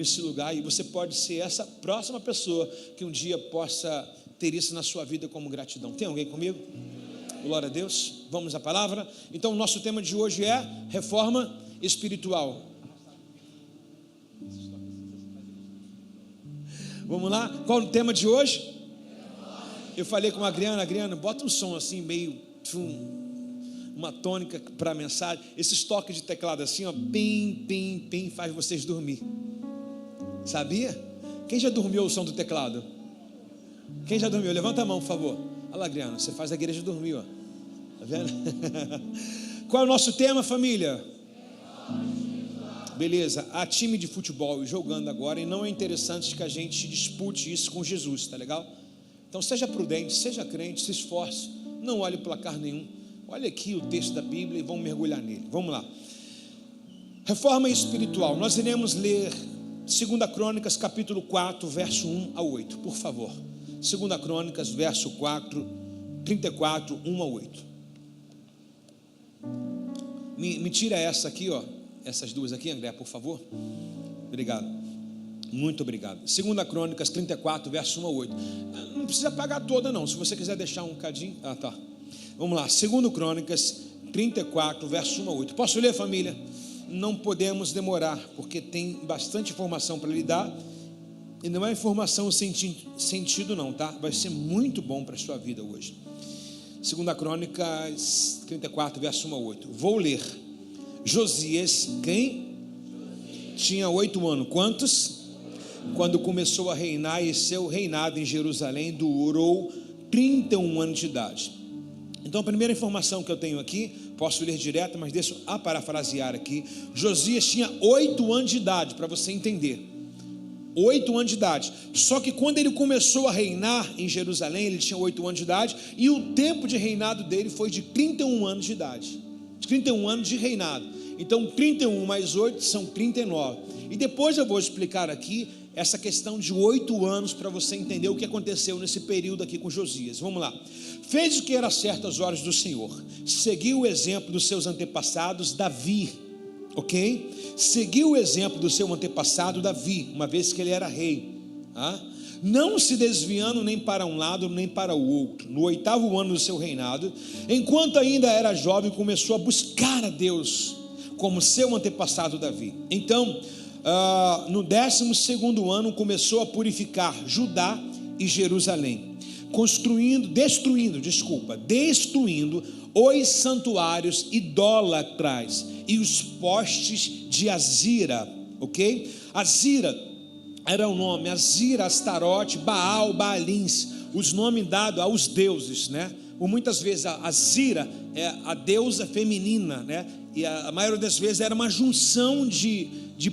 nesse lugar, e você pode ser essa próxima pessoa que um dia possa ter isso na sua vida como gratidão. Tem alguém comigo? Glória a Deus. Vamos à palavra. Então o nosso tema de hoje é reforma espiritual. Vamos lá? Qual o tema de hoje? Eu falei com a Adriana, bota um som assim meio uma tônica para a mensagem. Esses toques de teclado assim, ó, pim, pim, pim, faz vocês dormir. Sabia? Quem já dormiu o som do teclado? Quem já dormiu? Levanta a mão, por favor. Olha lá, Adriana, você faz a igreja dormir, ó. Tá vendo? Qual é o nosso tema, família? Beleza, há time de futebol jogando agora, e não é interessante que a gente dispute isso com Jesus, tá legal? Então seja prudente, seja crente, se esforce, não olhe placar nenhum. Olha aqui o texto da Bíblia e vamos mergulhar nele. Vamos lá. Reforma espiritual. Nós iremos ler 2 Crônicas capítulo 4, verso 1 a 8, por favor. 2 Crônicas, verso 4, 34, 1 a 8. Me tira essa aqui, ó. Essas duas aqui, André, por favor. Obrigado. Muito obrigado. 2 Crônicas 34, verso 1 a 8. Não precisa pagar toda não, se você quiser deixar um cadinho. Ah, tá. Vamos lá, 2 Crônicas 34, verso 1 a 8. Posso ler, família? Não podemos demorar, porque tem bastante informação para lidar. E não é informação sem sentido não, tá? Vai ser muito bom para a sua vida hoje. 2 Crônicas 34, verso 1 a 8. Vou ler. Josias, quem? Tinha 8 anos. Quantos? Quando começou a reinar, e seu reinado em Jerusalém durou 31 anos de idade. Então a primeira informação que eu tenho aqui, posso ler direto, mas deixo a parafrasear aqui. Josias tinha 8 anos de idade, para você entender. 8 anos de idade. Só que quando ele começou a reinar em Jerusalém, ele tinha 8 anos de idade, e o tempo de reinado dele foi de 31 anos de idade. 31 anos de reinado. Então 31 mais 8 são 39. E depois eu vou explicar aqui essa questão de 8 anos para você entender o que aconteceu nesse período aqui com Josias. Vamos lá. Fez o que era certo aos olhos do Senhor. Seguiu o exemplo dos seus antepassados Davi. Ok? Seguiu o exemplo do seu antepassado Davi, uma vez que ele era rei. Não se desviando nem para um lado nem para o outro. No 8º ano do seu reinado, enquanto ainda era jovem, começou a buscar a Deus como seu antepassado Davi. Então, no 12º ano, começou a purificar Judá e Jerusalém, destruindo os santuários idólatras e os postes de Azira, ok? Azira era o nome, Azira, Astarote, Baal, Baalins, os nomes dados aos deuses, né? Por muitas vezes a Azira é a deusa feminina, né? E a maioria das vezes era uma junção de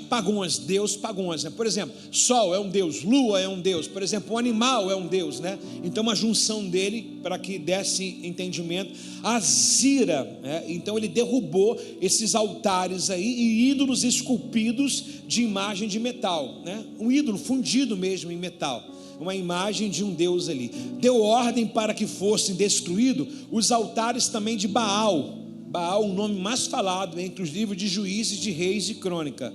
pagões, deus pagões, né? Por exemplo, sol é um deus, lua é um deus, por exemplo, o animal é um deus, né? Então uma junção dele, para que desse entendimento, Azira, né? Então ele derrubou esses altares aí e ídolos esculpidos de imagem de metal, né? Um ídolo fundido mesmo em metal, uma imagem de um deus ali. Deu ordem para que fossem destruídos os altares também de Baal, o nome mais falado entre os livros de Juízes, de Reis e Crônica.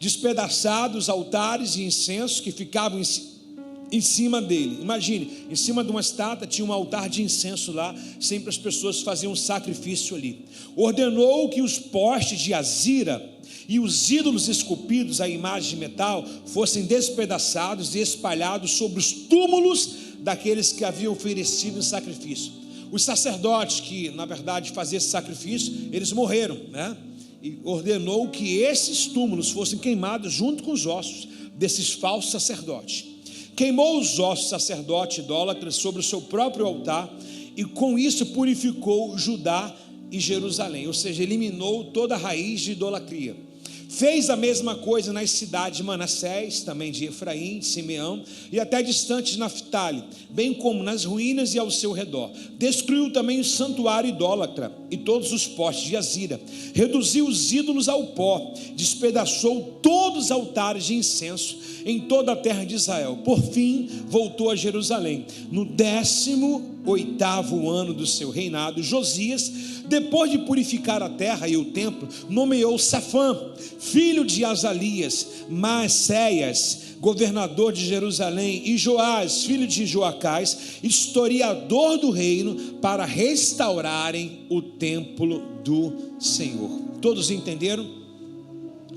Despedaçados os altares e incensos que ficavam em cima dele. Imagine, em cima de uma estátua tinha um altar de incenso lá, sempre as pessoas faziam um sacrifício ali. Ordenou que os postes de Azira e os ídolos esculpidos à imagem de metal fossem despedaçados e espalhados sobre os túmulos daqueles que haviam oferecido em sacrifício. Os sacerdotes que, na verdade, faziam esse sacrifício, eles morreram, né? E ordenou que esses túmulos fossem queimados junto com os ossos desses falsos sacerdotes. Queimou os ossos sacerdotes idólatras sobre o seu próprio altar, e com isso purificou Judá e Jerusalém, ou seja, eliminou toda a raiz de idolatria. Fez a mesma coisa nas cidades de Manassés, também de Efraim, de Simeão e até distantes de Naftali, bem como nas ruínas e ao seu redor. Destruiu também o santuário idólatra e todos os postes de Azira. Reduziu os ídolos ao pó, despedaçou todos os altares de incenso em toda a terra de Israel. Por fim, voltou a Jerusalém. No 11º 8º ano do seu reinado, Josias, depois de purificar a terra e o templo, nomeou Safã, filho de Azalias, Maaseias, governador de Jerusalém, e Joás, filho de Joacás, historiador do reino, para restaurarem o templo do Senhor. Todos entenderam?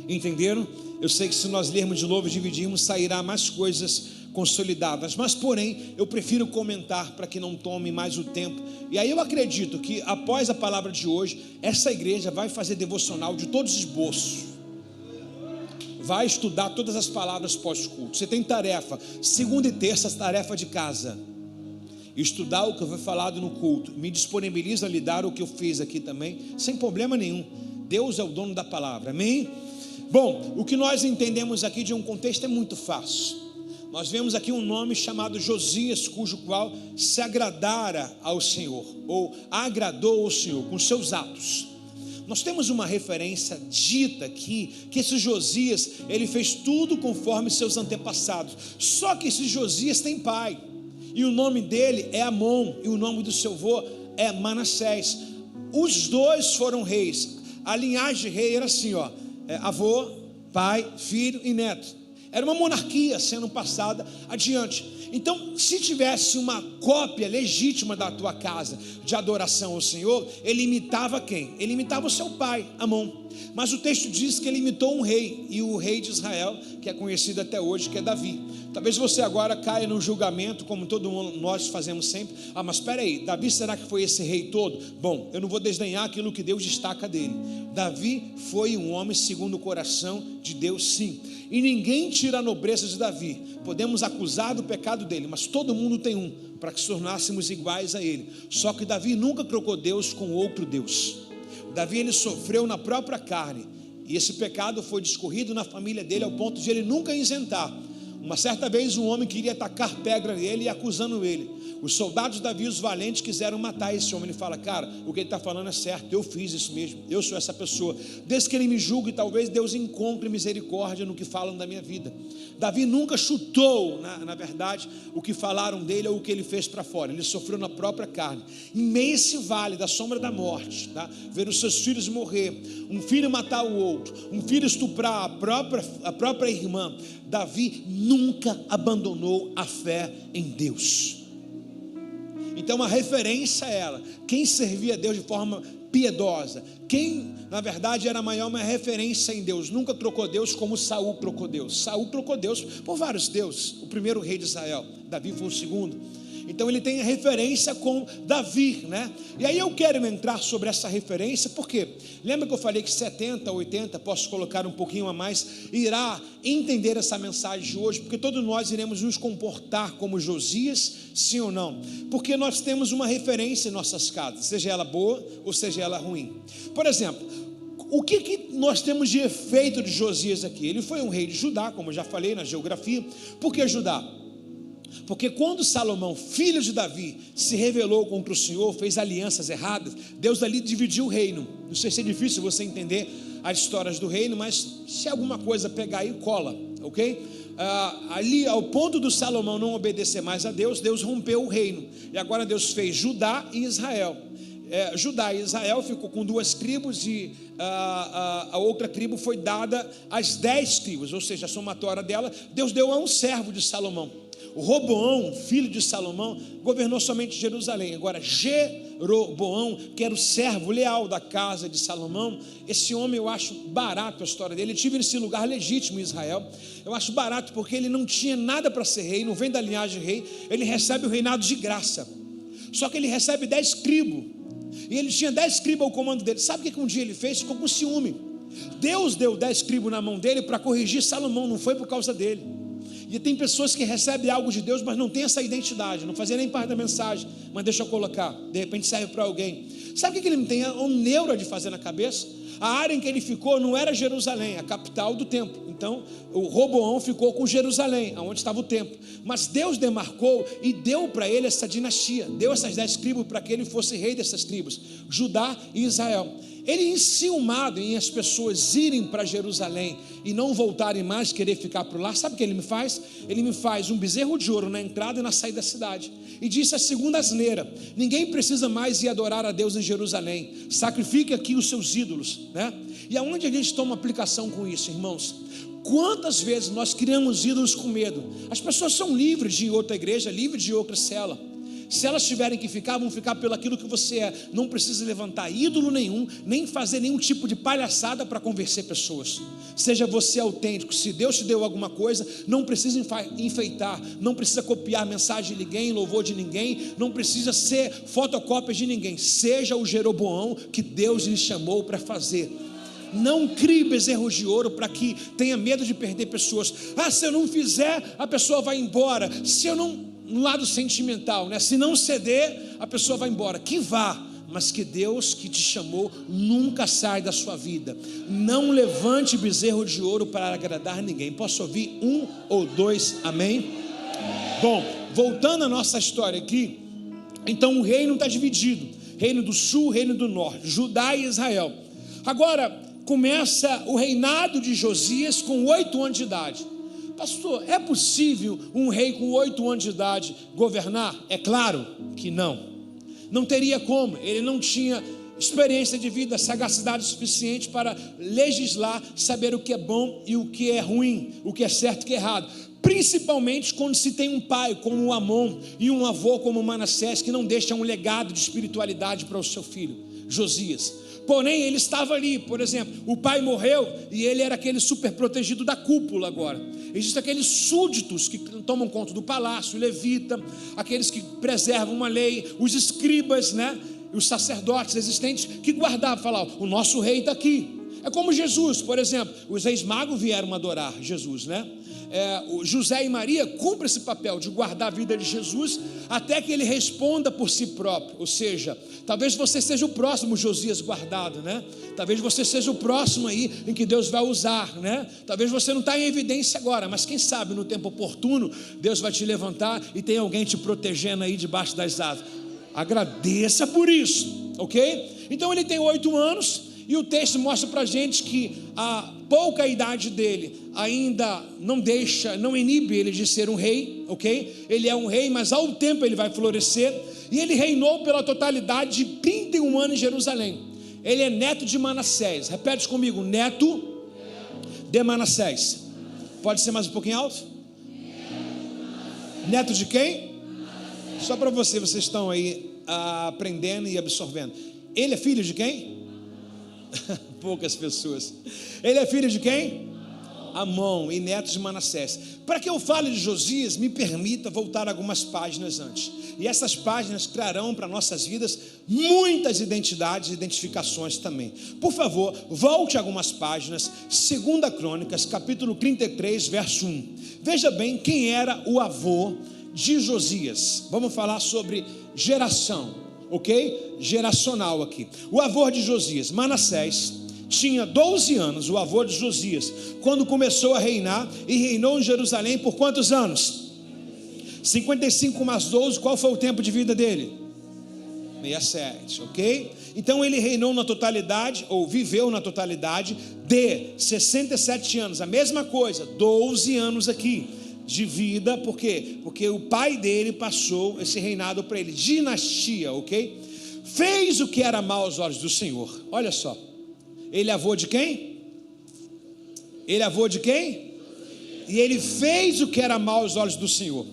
Entenderam? Eu sei que se nós lermos de novo e dividirmos, sairá mais coisas consolidadas, mas porém eu prefiro comentar para que não tome mais o tempo. E aí eu acredito que após a palavra de hoje, essa igreja vai fazer devocional de todos os esboços, vai estudar todas as palavras pós-culto. Você tem tarefa, segunda e terça, tarefa de casa, estudar o que foi falado no culto. Me disponibilizo a lhe dar o que eu fiz aqui também, sem problema nenhum. Deus é o dono da palavra, amém? Bom, o que nós entendemos aqui de um contexto é muito fácil. Nós vemos aqui um nome chamado Josias, cujo qual se agradara ao Senhor, ou agradou ao Senhor com seus atos. Nós temos uma referência dita aqui, que esse Josias, ele fez tudo conforme seus antepassados. Só que esse Josias tem pai, e o nome dele é Amon, e o nome do seu avô é Manassés. Os dois foram reis. A linhagem de rei era assim, ó, avô, pai, filho e neto. Era uma monarquia sendo passada adiante. Então, se tivesse uma cópia legítima da tua casa de adoração ao Senhor, ele imitava quem? Ele imitava o seu pai, Amon. Mas o texto diz que ele imitou um rei, e o rei de Israel, que é conhecido até hoje, que é Davi. Talvez você agora caia no julgamento, como todo mundo, nós fazemos sempre. Ah, mas espera aí, Davi será que foi esse rei todo? Bom, eu não vou desdenhar aquilo que Deus destaca dele. Davi foi um homem segundo o coração de Deus, sim. E ninguém tira a nobreza de Davi. Podemos acusar do pecado dele, mas todo mundo tem um, para que se tornássemos iguais a ele. Só que Davi nunca trocou Deus com outro Deus. Davi, ele sofreu na própria carne, e esse pecado foi discorrido na família dele, ao ponto de ele nunca isentar. Uma certa vez um homem queria atacar pedra nele e acusando ele. Os soldados de Davi, os valentes, quiseram matar esse homem. Ele fala, cara, o que ele está falando é certo, eu fiz isso mesmo, eu sou essa pessoa. Desde que ele me julgue, talvez Deus encontre misericórdia no que falam da minha vida. Davi nunca chutou, na verdade, o que falaram dele ou o que ele fez para fora. Ele sofreu na própria carne. Em meio a esse vale da sombra da morte, tá? Ver os seus filhos morrer, um filho matar o outro, um filho estuprar a própria irmã, Davi nunca abandonou a fé em Deus. Então a referência é ela, quem servia a Deus de forma piedosa, quem na verdade era maior, uma referência em Deus, nunca trocou Deus como Saul trocou Deus. Saul trocou Deus por vários deuses, o primeiro rei de Israel, Davi foi o segundo. Então ele tem a referência com Davi, né? E aí eu quero entrar sobre essa referência, porque lembra que eu falei que 70, 80, posso colocar um pouquinho a mais, irá entender essa mensagem de hoje, porque todos nós iremos nos comportar como Josias, sim ou não? Porque nós temos uma referência em nossas casas, seja ela boa ou seja ela ruim. Por exemplo, o que nós temos de efeito de Josias aqui? Ele foi um rei de Judá, como eu já falei na geografia. Por que Judá? Porque quando Salomão, filho de Davi, se rebelou contra o Senhor, fez alianças erradas, Deus ali dividiu o reino. Não sei se é difícil você entender as histórias do reino, mas se alguma coisa pegar aí, cola, ok? Ali ao ponto do Salomão não obedecer mais a Deus, Deus rompeu o reino, e agora Deus fez Judá e Israel. Judá e Israel ficou com 2 tribos, e a outra tribo foi dada às 10 tribos, ou seja, a somatória dela, Deus deu a um servo de Salomão. O Roboão, filho de Salomão, governou somente Jerusalém. Agora Jeroboão, que era o servo leal da casa de Salomão, esse homem, eu acho barato a história dele. Ele tive nesse lugar legítimo em Israel. Eu acho barato porque ele não tinha nada para ser rei, não vem da linhagem de rei. Ele recebe o reinado de graça, só que ele recebe 10 tribos, e ele tinha 10 tribos ao comando dele. Sabe o que um dia ele fez? Ficou com ciúme. Deus deu 10 tribos na mão dele para corrigir Salomão, não foi por causa dele. E tem pessoas que recebem algo de Deus, mas não tem essa identidade, não fazia nem parte da mensagem, mas deixa eu colocar, de repente serve para alguém. Sabe o que ele não tem? Um neuro de fazer na cabeça? A área em que ele ficou não era Jerusalém, a capital do templo. Então o Roboão ficou com Jerusalém, onde estava o templo. Mas Deus demarcou e deu para ele essa dinastia, deu essas 10 tribos para que ele fosse rei dessas tribos, Judá e Israel. Ele enciumado em as pessoas irem para Jerusalém e não voltarem mais, querer ficar por lá, sabe o que ele me faz? Ele me faz um bezerro de ouro na entrada e na saída da cidade, e disse a segunda asneira: ninguém precisa mais ir adorar a Deus em Jerusalém, sacrifique aqui os seus ídolos, né? E aonde a gente toma aplicação com isso, irmãos? Quantas vezes nós criamos ídolos com medo? As pessoas são livres de ir em outra igreja, livres de ir em outra cela. Se elas tiverem que ficar, vão ficar pelo aquilo que você é. Não precisa levantar ídolo nenhum, nem fazer nenhum tipo de palhaçada para convencer pessoas. Seja você autêntico. Se Deus te deu alguma coisa, não precisa enfeitar, não precisa copiar mensagem de ninguém, louvor de ninguém, não precisa ser fotocópia de ninguém. Seja o Jeroboão que Deus lhe chamou para fazer. Não crie bezerros de ouro para que tenha medo de perder pessoas. Se eu não fizer, a pessoa vai embora. Se eu não... no lado sentimental, né? Se não ceder, a pessoa vai embora. Que vá, mas que Deus que te chamou nunca sai da sua vida. Não levante bezerro de ouro para agradar ninguém. Posso ouvir um ou dois amém? Bom, voltando à nossa história aqui, então o reino está dividido: reino do sul, reino do norte, Judá e Israel. Agora começa o reinado de Josias com 8 anos de idade. Pastor, é possível um rei com 8 anos de idade governar? É claro que não. Não teria como. Ele não tinha experiência de vida, sagacidade suficiente para legislar, saber o que é bom e o que é ruim, o que é certo e o que é errado. Principalmente quando se tem um pai como o Amon e um avô como Manassés, que não deixa um legado de espiritualidade para o seu filho, Josias. Porém, ele estava ali, por exemplo, o pai morreu e ele era aquele super protegido da cúpula agora. Existem aqueles súditos que tomam conta do palácio, o levita, aqueles que preservam uma lei, os escribas, né? Os sacerdotes existentes que guardavam, falavam: o nosso rei está aqui. É como Jesus, por exemplo, os reis magos vieram adorar Jesus, né? O José e Maria cumprem esse papel de guardar a vida de Jesus até que ele responda por si próprio. Ou seja, talvez você seja o próximo Josias guardado, né? Talvez você seja o próximo aí em que Deus vai usar, né? Talvez você não está em evidência agora, mas quem sabe no tempo oportuno Deus vai te levantar e tem alguém te protegendo aí debaixo das asas. Agradeça por isso, ok? Então ele tem 8 anos. E o texto mostra para a gente que a pouca idade dele ainda não inibe ele de ser um rei, ok? Ele é um rei, mas ao tempo ele vai florescer. E ele reinou pela totalidade de 31 anos em Jerusalém. Ele é neto de Manassés. Repete comigo: neto de Manassés. Pode ser mais um pouquinho alto? Neto de quem? Só para vocês estão aí aprendendo e absorvendo. Ele é filho de quem? Poucas pessoas. Ele é filho de quem? Amon e neto de Manassés. Para que eu fale de Josias, me permita voltar algumas páginas antes. E essas páginas trarão para nossas vidas muitas identidades e identificações também. Por favor, volte algumas páginas. 2 Crônicas, capítulo 33, verso 1. Veja bem quem era o avô de Josias. Vamos falar sobre geração, ok? Geracional aqui. O avô de Josias, Manassés, tinha 12 anos, o avô de Josias, quando começou a reinar, e reinou em Jerusalém por quantos anos? 55 mais 12, qual foi o tempo de vida dele? 67, ok? Então ele reinou na totalidade, ou viveu na totalidade de 67 anos, a mesma coisa, 12 anos aqui de vida. Por quê? Porque o pai dele passou esse reinado para ele, dinastia, ok? Fez o que era mal aos olhos do Senhor. Olha só, ele é avô de quem? Ele é avô de quem? E ele fez o que era mal aos olhos do Senhor,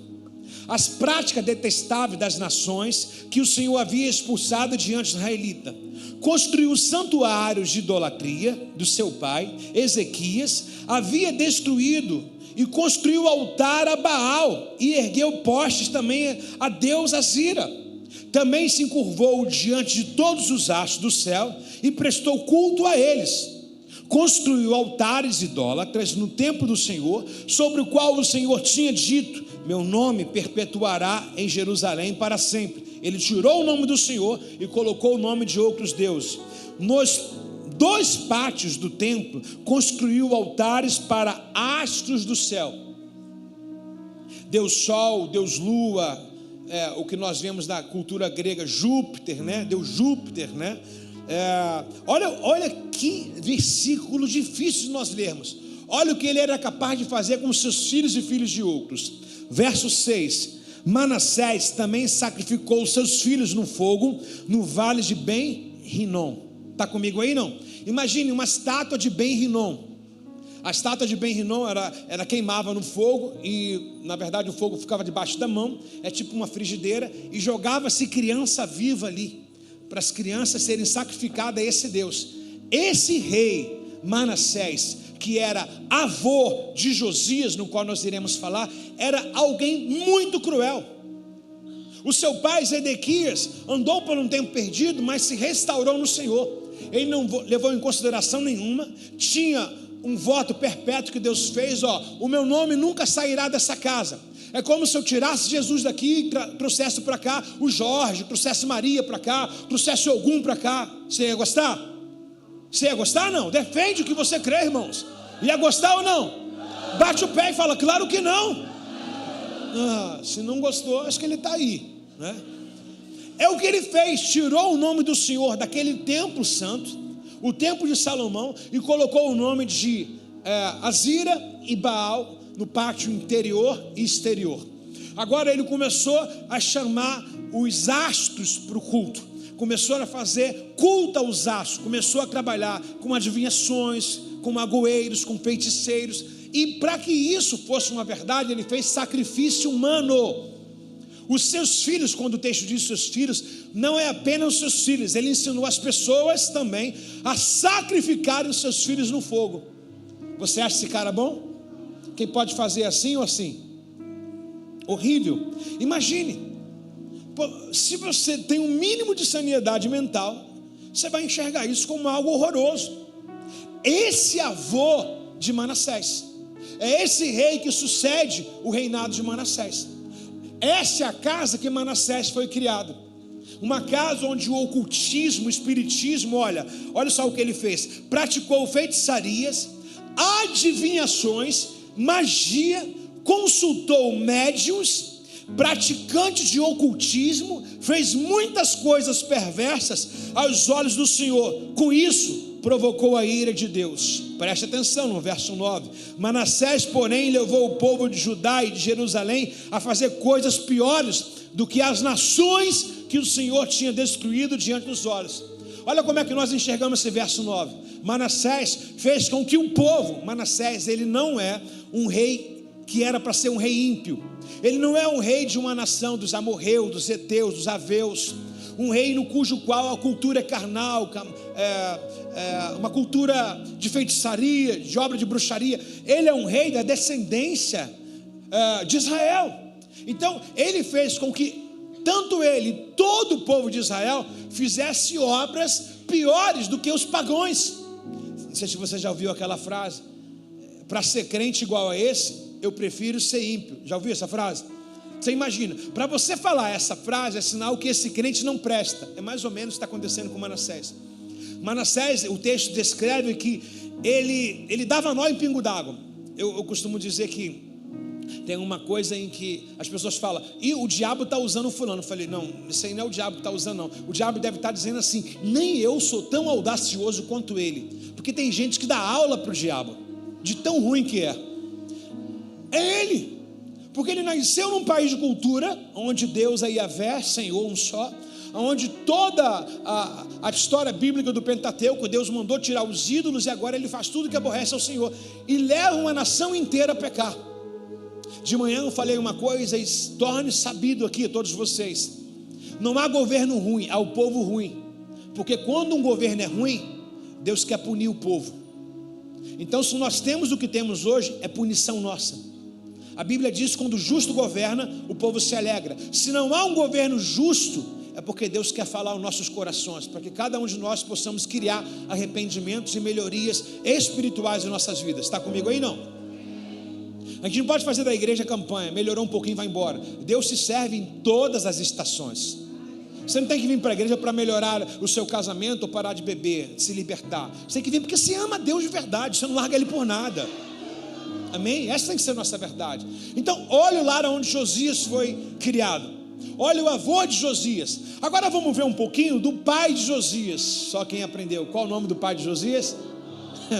as práticas detestáveis das nações que o Senhor havia expulsado diante do israelita. Construiu santuários de idolatria do seu pai Ezequias, havia destruído e construiu altar a Baal e ergueu postes também a Deus Azira. Também se encurvou diante de todos os astros do céu e prestou culto a eles. Construiu altares idólatras no templo do Senhor, sobre o qual o Senhor tinha dito: meu nome perpetuará em Jerusalém para sempre. Ele tirou o nome do Senhor e colocou o nome de outros deuses. Nos 2 pátios do templo construiu altares para astros do céu, Deus Sol, Deus Lua, o que nós vemos na cultura grega, Júpiter, né? Deus Júpiter, né? Olha que versículo difícil de nós lermos. Olha o que ele era capaz de fazer com os seus filhos e filhos de outros. Verso 6: Manassés também sacrificou os seus filhos no fogo, no vale de Ben-Rinom. Está comigo aí, não? Imagine uma estátua de Ben-Rinom. A estátua de Ben-Rinom era queimava no fogo, e na verdade o fogo ficava debaixo da mão, é tipo uma frigideira, e jogava-se criança viva ali, para as crianças serem sacrificadas a esse Deus. Esse rei Manassés, que era avô de Josias, no qual nós iremos falar, era alguém muito cruel. O seu pai Zedequias andou por um tempo perdido, mas se restaurou no Senhor. Ele não levou em consideração nenhuma, tinha um voto perpétuo que Deus fez: o meu nome nunca sairá dessa casa. É como se eu tirasse Jesus daqui e trouxesse para cá o Jorge, trouxesse Maria para cá, trouxesse Ogum para cá. Você ia gostar? Você ia gostar? Não? Defende o que você crê, irmãos. Ia gostar ou não? Bate o pé e fala: claro que não. Se não gostou, acho que ele está aí, né? É o que ele fez: tirou o nome do Senhor daquele templo santo, o templo de Salomão, e colocou o nome de Azira e Baal no pátio interior e exterior. Agora ele começou a chamar os astros para o culto, começou a fazer culto aos astros, começou a trabalhar com adivinhações, com magoeiros, com feiticeiros, e para que isso fosse uma verdade, ele fez sacrifício humano. Os seus filhos, quando o texto diz seus filhos, não é apenas os seus filhos, ele ensinou as pessoas também a sacrificarem os seus filhos no fogo. Você acha esse cara bom? Quem pode fazer assim ou assim? Horrível. Imagine, se você tem um mínimo de sanidade mental, você vai enxergar isso como algo horroroso. Esse avô de Manassés, é esse rei que sucede o reinado de Manassés. Essa é a casa que Manassés foi criado, uma casa onde o ocultismo, o espiritismo, olha só o que ele fez: praticou feitiçarias, adivinhações, magia, consultou médiuns, praticantes de ocultismo, fez muitas coisas perversas aos olhos do Senhor. Com isso provocou a ira de Deus. Preste atenção no verso 9: Manassés, porém, levou o povo de Judá e de Jerusalém a fazer coisas piores do que as nações que o Senhor tinha destruído diante dos olhos. Olha como é que nós enxergamos esse verso 9. Manassés fez com que o povo, Manassés, ele não é um rei que era para ser um rei ímpio, ele não é um rei de uma nação dos amorreus, dos heteus, dos aveus, um reino cujo qual a cultura é carnal, uma cultura de feitiçaria, de obra de bruxaria. Ele é um rei da descendência de Israel. Então ele fez com que tanto ele, todo o povo de Israel, fizesse obras piores do que os pagãos. Não sei se você já ouviu aquela frase: para ser crente igual a esse, eu prefiro ser ímpio. Já ouviu essa frase? Você imagina, para você falar essa frase é sinal que esse crente não presta. É mais ou menos o que está acontecendo com Manassés. Manassés, o texto descreve que ele dava nó em pingo d'água. Eu costumo dizer que tem uma coisa em que as pessoas falam: e o diabo está usando o fulano. Eu falei: não, isso aí não é o diabo que está usando, não. O diabo deve estar dizendo assim: nem eu sou tão audacioso quanto ele. Porque tem gente que dá aula para o diabo, de tão ruim que é. É ele. Porque ele nasceu num país de cultura, onde Deus é Yahvé, Senhor um só, onde toda a história bíblica do Pentateuco, Deus mandou tirar os ídolos, e agora ele faz tudo que aborrece ao Senhor, e leva uma nação inteira a pecar. De manhã eu falei uma coisa, e torne sabido aqui a todos vocês: não há governo ruim, há o povo ruim. Porque quando um governo é ruim, Deus quer punir o povo. Então, se nós temos o que temos hoje, é punição nossa. A Bíblia diz que quando o justo governa, o povo se alegra. Se não há um governo justo, é porque Deus quer falar aos nossos corações, para que cada um de nós possamos criar arrependimentos e melhorias espirituais em nossas vidas. Está comigo aí, não? A gente não pode fazer da igreja campanha: melhorou um pouquinho, vai embora. Deus se serve em todas as estações. Você não tem que vir para a igreja para melhorar o seu casamento ou parar de beber, se libertar. Você tem que vir porque você ama Deus de verdade, você não larga Ele por nada. Amém? Essa tem que ser a nossa verdade. Então, olha lá onde Josias foi criado. Olha o avô de Josias. Agora vamos ver um pouquinho do pai de Josias. Só quem aprendeu. Qual o nome do pai de Josias?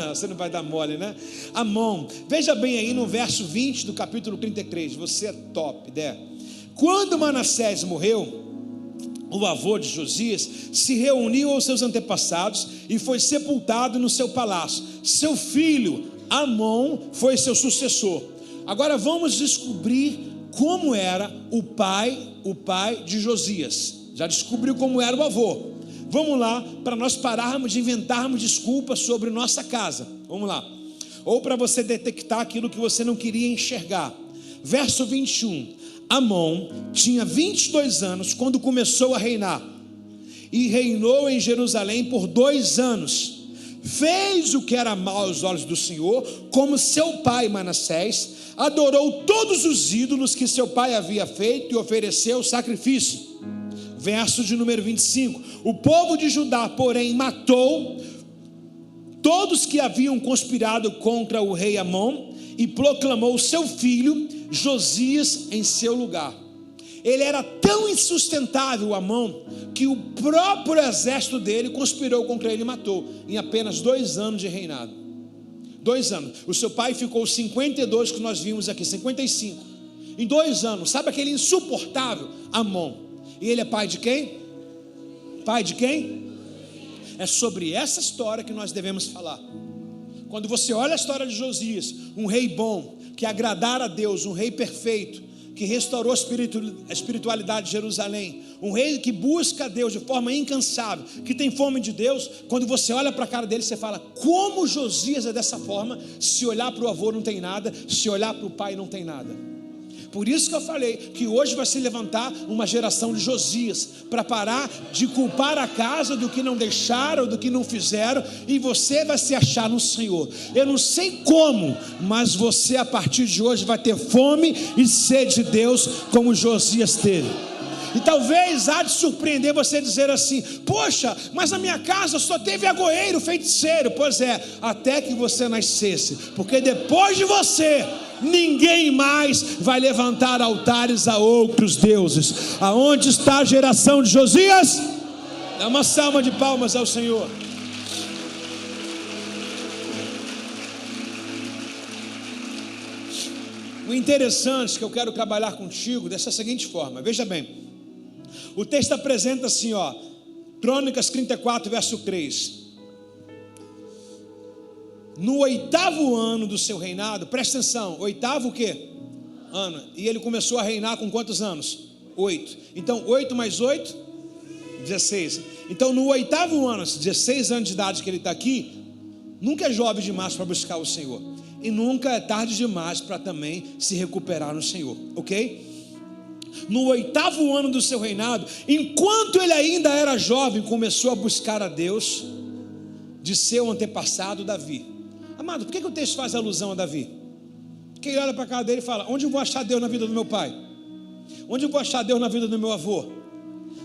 Você não vai dar mole, né? Amon. Veja bem aí no verso 20 do capítulo 33. Você é top, né? Quando Manassés morreu, o avô de Josias se reuniu aos seus antepassados e foi sepultado no seu palácio. Seu filho Amon foi seu sucessor. Agora vamos descobrir como era o pai de Josias. Já descobriu como era o avô. Vamos lá, para nós pararmos de inventarmos desculpas sobre nossa casa. Vamos lá. Ou para você detectar aquilo que você não queria enxergar. Verso 21. Amon tinha 22 anos quando começou a reinar. E reinou em Jerusalém por 2 anos. Fez o que era mal aos olhos do Senhor, como seu pai Manassés. Adorou todos os ídolos que seu pai havia feito e ofereceu sacrifício. Verso de número 25. O povo de Judá, porém, matou todos que haviam conspirado contra o rei Amon e proclamou seu filho Josias em seu lugar. Ele era tão insustentável, Amon, que o próprio exército dele conspirou contra ele e matou, em apenas 2 anos de reinado. 2 anos. O seu pai ficou 52, que nós vimos aqui, 55. Em 2 anos, sabe aquele insuportável Amon? E ele é pai de quem? Pai de quem? É sobre essa história que nós devemos falar. Quando você olha a história de Josias, um rei bom, que agradara a Deus, um rei perfeito, que restaurou a espiritualidade de Jerusalém, um rei que busca a Deus de forma incansável, que tem fome de Deus. Quando você olha para a cara dele, você fala: como Josias é dessa forma? Se olhar para o avô não tem nada, se olhar para o pai não tem nada. Por isso que eu falei que hoje vai se levantar uma geração de Josias, para parar de culpar a casa do que não deixaram, do que não fizeram, e você vai se achar no Senhor. Eu não sei como, mas você a partir de hoje vai ter fome e sede de Deus, como Josias teve. E talvez há de surpreender você dizer assim: poxa, mas na minha casa só teve agoeiro, feiticeiro. Pois é, até que você nascesse, porque depois de você ninguém mais vai levantar altares a outros deuses. Aonde está a geração de Josias? Dá uma salva de palmas ao Senhor. O interessante que eu quero trabalhar contigo dessa seguinte forma. Veja bem, o texto apresenta assim, ó, Crônicas 34, verso 3. No 8º ano do seu reinado, presta atenção, 8º o quê? Ano. E ele começou a reinar com quantos anos? 8. Então 8 mais 8, 16. Então no 8º ano, 16 anos de idade que ele está aqui, nunca é jovem demais para buscar o Senhor, e nunca é tarde demais para também se recuperar no Senhor, ok? No 8º ano do seu reinado, enquanto ele ainda era jovem, começou a buscar a Deus de seu antepassado Davi. Amado, por que o texto faz alusão a Davi? Porque ele olha para a cara dele e fala: onde eu vou achar Deus na vida do meu pai? Onde eu vou achar Deus na vida do meu avô?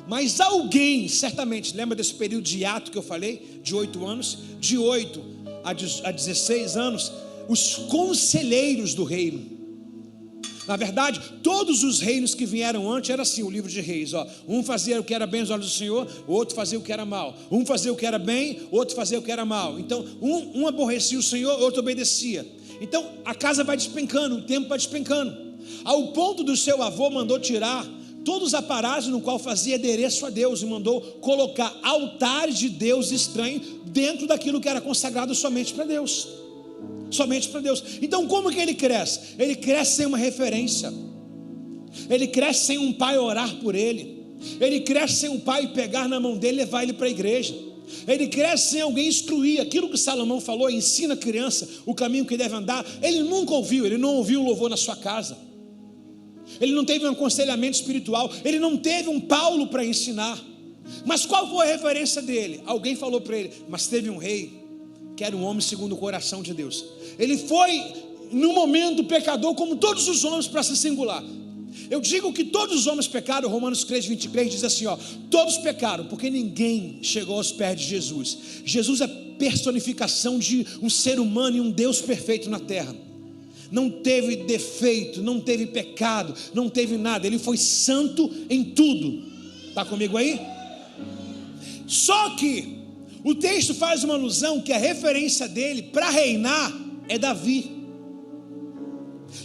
Mas alguém, certamente, lembra desse período de ato que eu falei? De 8 anos, de 8 a 16 anos, os conselheiros do reino. Na verdade, todos os reinos que vieram antes era assim, o livro de reis, ó. Um fazia o que era bem aos olhos do Senhor, o outro fazia o que era mal. Um fazia o que era bem, o outro fazia o que era mal. Então, um aborrecia o Senhor, o outro obedecia. Então, a casa vai despencando, o tempo vai despencando, ao ponto do seu avô mandou tirar todos os aparatos no qual fazia adereço a Deus, e mandou colocar altares de Deus estranhos dentro daquilo que era consagrado somente para Deus. Somente para Deus. Então como que ele cresce? Ele cresce sem uma referência. Ele cresce sem um pai orar por ele. Ele cresce sem um pai pegar na mão dele e levar ele para a igreja. Ele cresce sem alguém instruir. Aquilo que Salomão falou: ensina a criança o caminho que deve andar. Ele nunca ouviu. Ele não ouviu o louvor na sua casa. Ele não teve um aconselhamento espiritual. Ele não teve um Paulo para ensinar. Mas qual foi a referência dele? Alguém falou para ele: mas teve um rei que era um homem segundo o coração de Deus. Ele foi, no momento, pecador como todos os homens, para se singular. Eu digo que todos os homens pecaram. Romanos 3, 23 diz assim, ó: todos pecaram, porque ninguém chegou aos pés de Jesus. Jesus é personificação de um ser humano e um Deus perfeito na terra. não teve defeito, não teve pecado, não teve nada. Ele foi santo em tudo. Está comigo aí? Só que o texto faz uma alusão que a referência dele para reinar é Davi.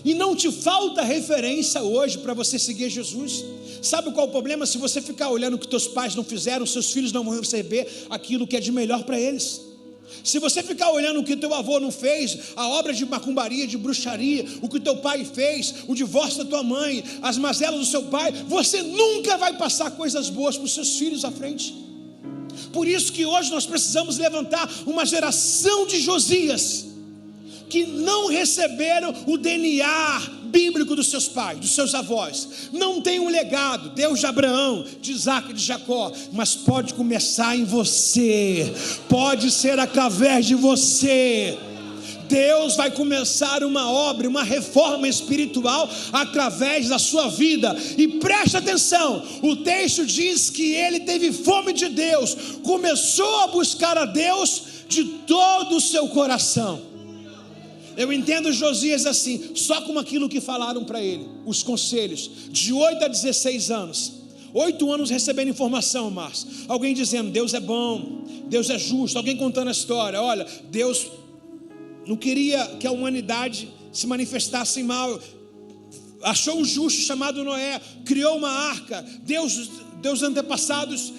E não te falta referência hoje para você seguir Jesus. Sabe qual é o problema? Se você ficar olhando o que teus pais não fizeram, seus filhos não vão receber aquilo que é de melhor para eles. Se você ficar olhando o que teu avô não fez, a obra de macumbaria, de bruxaria, o que teu pai fez, o divórcio da tua mãe, as mazelas do seu pai, você nunca vai passar coisas boas para os seus filhos à frente. Por isso que hoje nós precisamos levantar uma geração de Josias que não receberam o DNA bíblico dos seus pais, dos seus avós, não tem um legado, Deus de Abraão, de Isaac e de Jacó, mas pode começar em você, pode ser através de você. Deus vai começar uma obra, uma reforma espiritual através da sua vida. E preste atenção, o texto diz que ele teve fome de Deus, começou a buscar a Deus de todo o seu coração. Eu entendo Josias assim, só com aquilo que falaram para ele, os conselhos, de 8 a 16 anos, 8 anos recebendo informação, Márcio, alguém dizendo, Deus é bom, Deus é justo, alguém contando a história, olha, Deus não queria que a humanidade se manifestasse em mal, achou um justo chamado Noé, criou uma arca, Deus antepassados,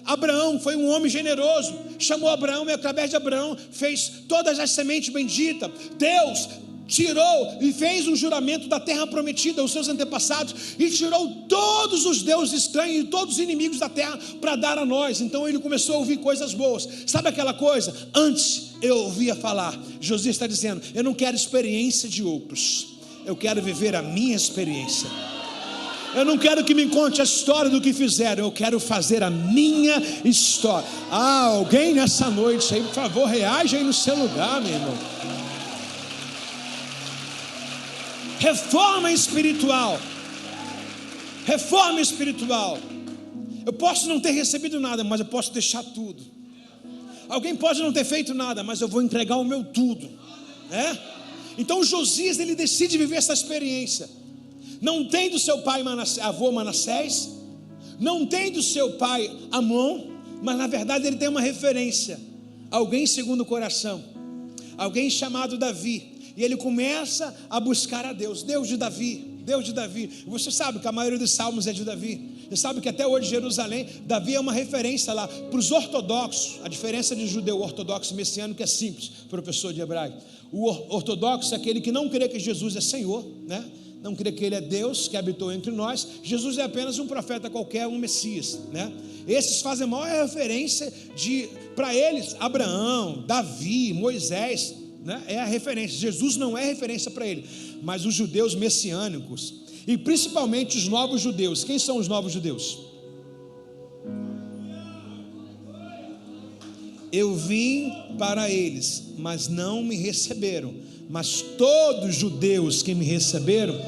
Abraão foi um homem generoso, chamou Abraão e através de Abraão fez todas as sementes benditas. Deus tirou e fez um juramento da terra prometida aos seus antepassados e tirou todos os deuses estranhos e todos os inimigos da terra para dar a nós. Então ele começou a ouvir coisas boas. Sabe aquela coisa? Antes eu ouvia falar. Josias está dizendo, eu não quero experiência de outros, eu quero viver a minha experiência. Eu não quero que me conte a história do que fizeram, eu quero fazer a minha história. Alguém nessa noite aí, por favor, reage aí no seu lugar, meu irmão. Reforma espiritual. Reforma espiritual. Eu posso não ter recebido nada, mas eu posso deixar tudo. Alguém pode não ter feito nada, mas eu vou entregar o meu tudo. Então Josias, ele decide viver essa experiência. Não tem do seu pai avô Manassés, não tem do seu pai Amon, mas na verdade ele tem uma referência, alguém segundo o coração, alguém chamado Davi, e ele começa a buscar a Deus, Deus de Davi. Você sabe que a maioria dos salmos é de Davi. Você sabe que até hoje Jerusalém, Davi é uma referência lá para os ortodoxos. A diferença de judeu ortodoxo e messiânico é simples, professor de hebraico. O ortodoxo é aquele que não crê que Jesus é Senhor, né? Não crê que ele é Deus que habitou entre nós. Jesus é apenas um profeta qualquer, um Messias, né? Esses fazem maior referência para eles, Abraão, Davi, Moisés, né? É a referência. Jesus não é referência para ele, mas os judeus messiânicos, e principalmente os novos judeus. Quem são os novos judeus? Eu vim para eles, mas não me receberam. Mas todos os judeus que me receberam,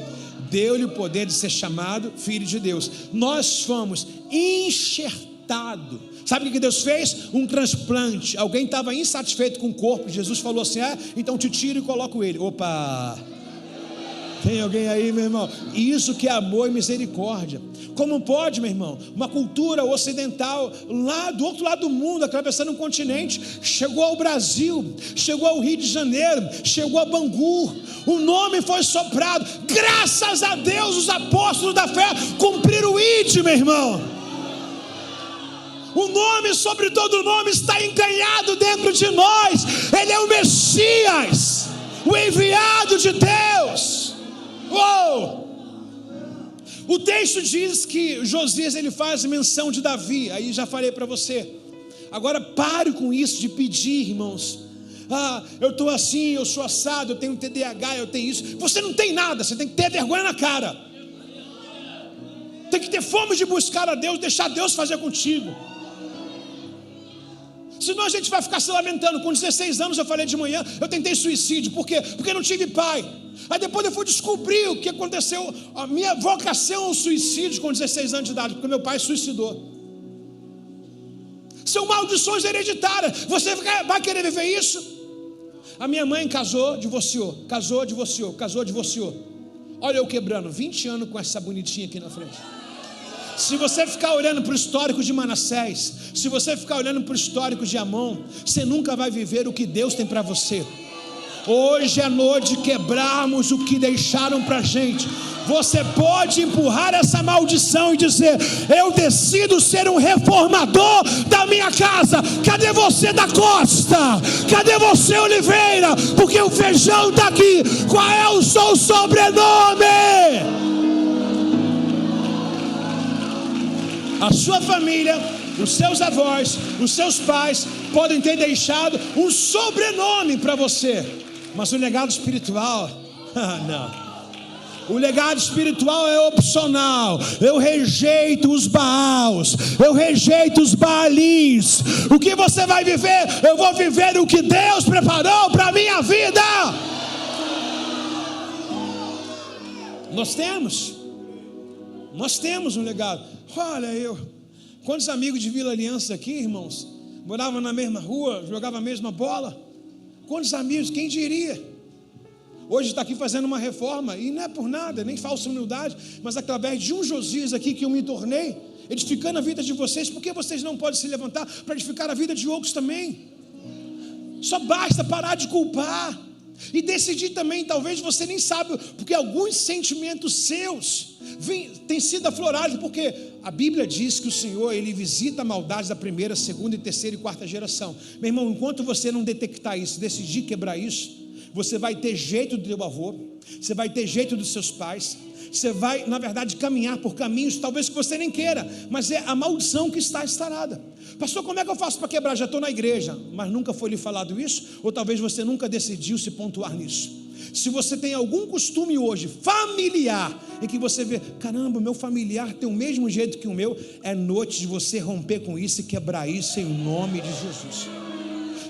deu-lhe o poder de ser chamado filho de Deus. Nós fomos enxertados. Sabe o que Deus fez? Um transplante. Alguém estava insatisfeito com o corpo, Jesus falou assim, então te tiro e coloco ele. Opa! Tem alguém aí, meu irmão? Isso que é amor e misericórdia. Como pode, meu irmão, uma cultura ocidental lá do outro lado do mundo, atravessando um continente, chegou ao Brasil, chegou ao Rio de Janeiro, chegou a Bangu, o nome foi soprado, graças a Deus os apóstolos da fé cumpriram o ID, meu irmão. O nome sobre todo nome está encanhado dentro de nós. Ele é o Messias, o enviado de Deus. O texto diz que Josias ele faz menção de Davi. Aí já falei para você. Agora pare com isso de pedir, irmãos. Eu estou assim, eu sou assado, eu tenho TDAH, eu tenho isso. Você não tem nada, você tem que ter vergonha na cara. Tem que ter fome de buscar a Deus, deixar Deus fazer contigo. Senão a gente vai ficar se lamentando. Com 16 anos eu falei de manhã, eu tentei suicídio. Por quê? Porque não tive pai. Aí depois eu fui descobrir o que aconteceu. A minha vocação ao suicídio com 16 anos de idade, porque meu pai suicidou. São maldições hereditárias. Você vai querer viver isso? A minha mãe casou, divorciou, casou, divorciou, casou, divorciou. Olha eu quebrando 20 anos com essa bonitinha aqui na frente. Se você ficar olhando para o histórico de Manassés, se você ficar olhando para o histórico de Amon, você nunca vai viver o que Deus tem para você. Hoje é noite de quebrarmos o que deixaram para a gente. Você pode empurrar essa maldição e dizer: eu decido ser um reformador da minha casa. Cadê você da Costa? Cadê você, Oliveira? Porque o Feijão está aqui. Qual é o seu sobrenome? A sua família, os seus avós, os seus pais podem ter deixado um sobrenome para você, mas o legado espiritual, não. O legado espiritual é opcional. Eu rejeito os Baals, eu rejeito os Baalins. O que você vai viver? Eu vou viver o que Deus preparou para a minha vida. Nós temos um legado. Olha, quantos amigos de Vila Aliança aqui, irmãos, moravam na mesma rua, jogavam a mesma bola? Quantos amigos, quem diria? Hoje está aqui fazendo uma reforma, e não é por nada, nem falsa humildade, mas através de um Josias aqui que eu me tornei, edificando a vida de vocês. Por que vocês não podem se levantar para edificar a vida de outros também? Só basta parar de culpar e decidir também. Talvez você nem sabe, porque alguns sentimentos seus têm sido aflorados, porque a Bíblia diz que o Senhor, Ele visita a maldade da primeira, segunda, terceira e quarta geração. Meu irmão, enquanto você não detectar isso, decidir quebrar isso, você vai ter jeito do teu avô, você vai ter jeito dos seus pais, você vai, na verdade, caminhar por caminhos talvez que você nem queira, mas é a maldição que está instalada. Pastor, como é que eu faço para quebrar? Já estou na igreja, mas nunca foi lhe falado isso, ou talvez você nunca decidiu se pontuar nisso. Se você tem algum costume hoje familiar, em que você vê, caramba, meu familiar tem o mesmo jeito que o meu, é noite de você romper com isso e quebrar isso em nome de Jesus.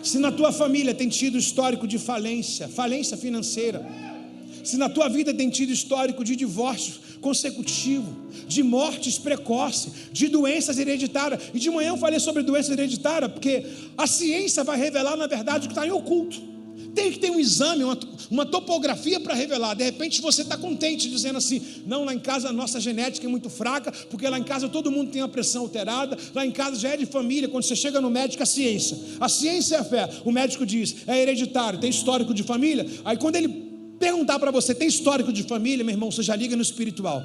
Se na tua família tem tido histórico de falência financeira, se na tua vida tem tido histórico de divórcio consecutivo, de mortes precoces, de doenças hereditárias, e de manhã eu falei sobre doença hereditária, porque a ciência vai revelar na verdade o que está em oculto. Tem que ter um exame, uma topografia para revelar. De repente você está contente dizendo assim: não, lá em casa a nossa genética é muito fraca, porque lá em casa todo mundo tem a pressão alterada, lá em casa já é de família. Quando você chega no médico, a ciência é a fé. O médico diz, é hereditário, tem histórico de família. Aí quando ele perguntar para você, tem histórico de família, meu irmão, você já liga no espiritual.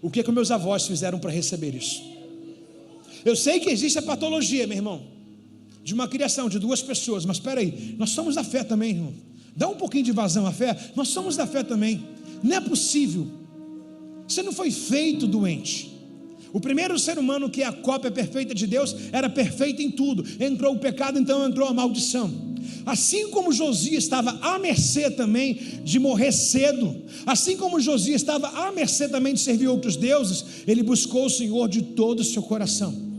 O que meus avós fizeram para receber isso? Eu sei que existe a patologia, meu irmão, de uma criação de duas pessoas, mas espera aí, nós somos da fé também, irmão. Dá um pouquinho de vazão à fé. Nós somos da fé também. Não é possível. Você não foi feito doente. O primeiro ser humano, que é a cópia perfeita de Deus, era perfeito em tudo. Entrou o pecado, então entrou a maldição. Assim como Josias estava à mercê também de morrer cedo, assim como Josias estava à mercê também de servir outros deuses, ele buscou o Senhor de todo o seu coração.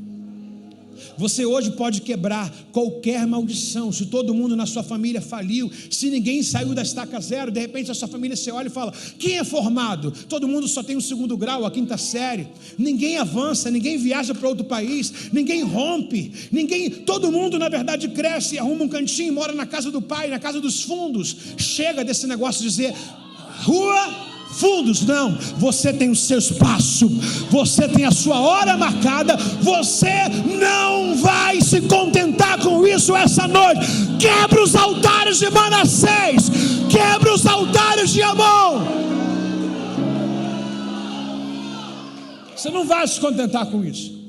Você hoje pode quebrar qualquer maldição. Se todo mundo na sua família faliu, se ninguém saiu da estaca zero, de repente a sua família, você olha e fala: quem é formado? Todo mundo só tem o 2º grau, a 5ª série. Ninguém avança, ninguém viaja para outro país, ninguém rompe, todo mundo na verdade cresce, arruma um cantinho, mora na casa do pai, na casa dos fundos. Chega desse negócio de dizer rua fundos, não. Você tem o seu espaço, você tem a sua hora marcada. Você não vai se contentar com isso essa noite. Quebra os altares de Manassés, quebra os altares de Amon. Você não vai se contentar com isso.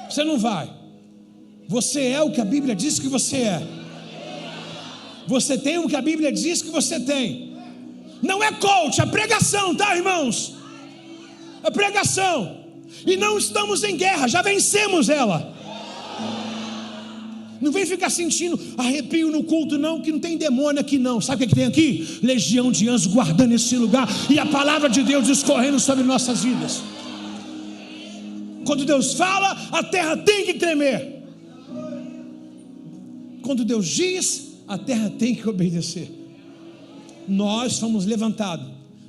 Você não vai. Você é o que a Bíblia diz que você é. Você tem o que a Bíblia diz que você tem. Não é coach, é pregação, tá, irmãos? É pregação. E não estamos em guerra, já vencemos ela. Não vem ficar sentindo arrepio no culto, não, que não tem demônio aqui, não. Sabe o que tem aqui? Legião de anjos guardando esse lugar e a palavra de Deus discorrendo sobre nossas vidas. Quando Deus fala, a terra tem que tremer. Quando Deus diz, a terra tem que obedecer. Nós fomos levantados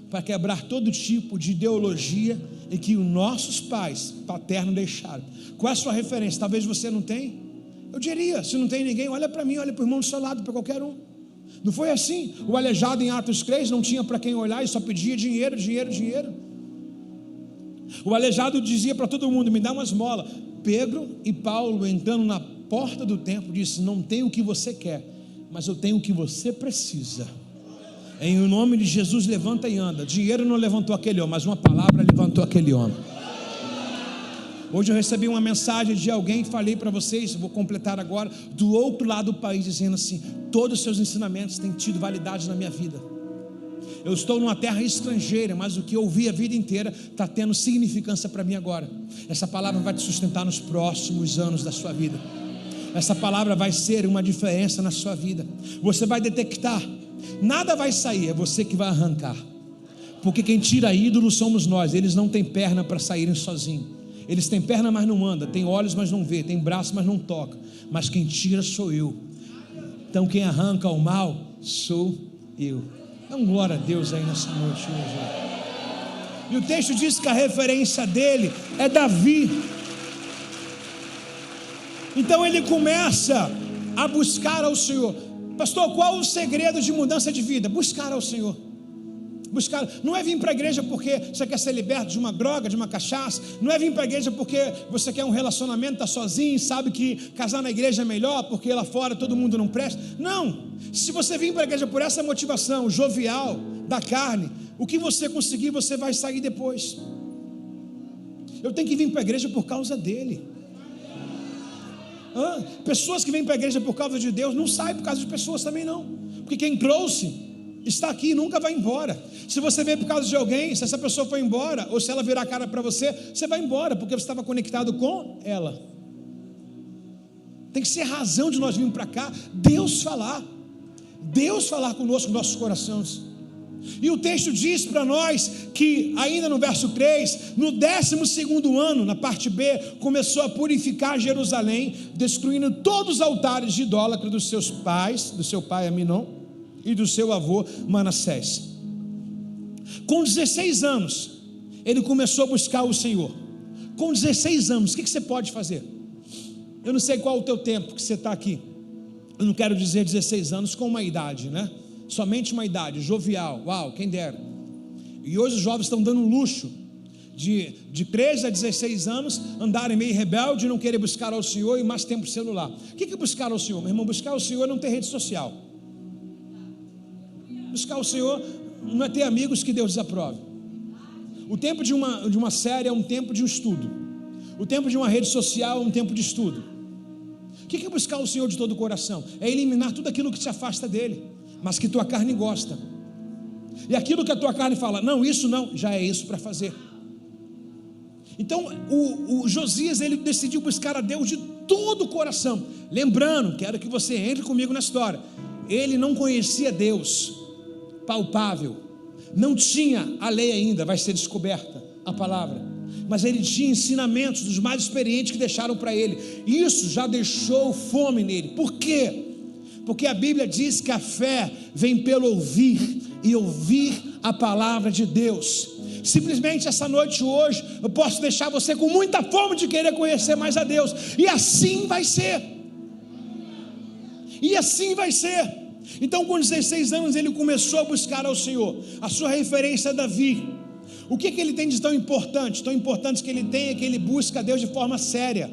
para quebrar todo tipo de ideologia em que os nossos pais paternos deixaram. Qual é a sua referência? Talvez você não tenha. Eu diria, se não tem ninguém, olha para mim, olha para o irmão do seu lado, para qualquer um. Não foi assim? O aleijado em Atos 3 não tinha para quem olhar e só pedia dinheiro, dinheiro, dinheiro. O aleijado dizia para todo mundo: me dá uma esmola. Pedro e Paulo, entrando na porta do templo, disse: não tenho o que você quer, mas eu tenho o que você precisa. Em nome de Jesus, levanta e anda. Dinheiro não levantou aquele homem, mas uma palavra levantou aquele homem. Hoje eu recebi uma mensagem de alguém, falei para vocês, vou completar agora, do outro lado do país, dizendo assim: todos os seus ensinamentos têm tido validade na minha vida. Eu estou numa terra estrangeira, mas o que eu ouvi a vida inteira está tendo significância para mim agora. Essa palavra vai te sustentar nos próximos anos da sua vida. Essa palavra vai ser uma diferença na sua vida. Você vai detectar, nada vai sair, é você que vai arrancar. Porque quem tira ídolos somos nós. Eles não têm perna para saírem sozinhos. Eles têm perna, mas não anda, têm olhos, mas não vê, têm braço, mas não toca. Mas quem tira sou eu. Então quem arranca o mal sou eu. Dá um glória a Deus aí nessa noite hoje. E o texto diz que a referência dele é Davi. Então ele começa a buscar ao Senhor. Pastor, qual o segredo de mudança de vida? Buscar ao Senhor. Buscar, não é vir para a igreja porque você quer ser liberto de uma droga, de uma cachaça. Não é vir para a igreja porque você quer um relacionamento, está sozinho, sabe que casar na igreja é melhor, porque lá fora todo mundo não presta. Não, se você vir para a igreja por essa motivação jovial, da carne, o que você conseguir, você vai sair depois. Eu tenho que vir para a igreja por causa dele. Pessoas que vêm para a igreja por causa de Deus não saem por causa de pessoas também não, porque quem trouxe está aqui e nunca vai embora. Se você veio por causa de alguém, se essa pessoa foi embora, ou se ela virar a cara para você, você vai embora, porque você estava conectado com ela. Tem que ser razão de nós virmos para cá, Deus falar conosco, nossos corações. E o texto diz para nós que, ainda no verso 3, no 12º ano, na parte B, começou a purificar Jerusalém, destruindo todos os altares de idólatra dos seus pais, do seu pai Aminon e do seu avô Manassés. Com 16 anos, ele começou a buscar o Senhor. Com 16 anos, o que você pode fazer? Eu não sei qual é o teu tempo que você está aqui. Eu não quero dizer 16 anos com uma idade, né? Somente uma idade, jovial, uau, quem dera. E hoje os jovens estão dando um luxo de 13 a 16 anos andarem meio rebelde, não querer buscar ao Senhor e mais tempo celular. O que é buscar ao Senhor, meu irmão? Buscar ao Senhor não ter rede social. Buscar o Senhor não é ter amigos que Deus desaprove. O tempo de uma série é um tempo de um estudo. O tempo de uma rede social é um tempo de estudo. O que é buscar o Senhor de todo o coração? É eliminar tudo aquilo que te afasta dele, mas que tua carne gosta. E aquilo que a tua carne fala, não, isso não, já é isso para fazer. Então o Josias, ele decidiu buscar a Deus de todo o coração. Lembrando, quero que você entre comigo na história, ele não conhecia Deus palpável, não tinha a lei ainda, vai ser descoberta a palavra, mas ele tinha ensinamentos dos mais experientes que deixaram para ele. Isso já deixou fome nele. Por quê? Porque a Bíblia diz que a fé vem pelo ouvir, e ouvir a palavra de Deus. Simplesmente essa noite hoje, eu posso deixar você com muita fome de querer conhecer mais a Deus, e assim vai ser. E assim vai ser. Então com 16 anos ele começou a buscar ao Senhor. A sua referência é Davi. O que ele tem de tão importante? Tão importante que ele tem é que ele busca a Deus de forma séria.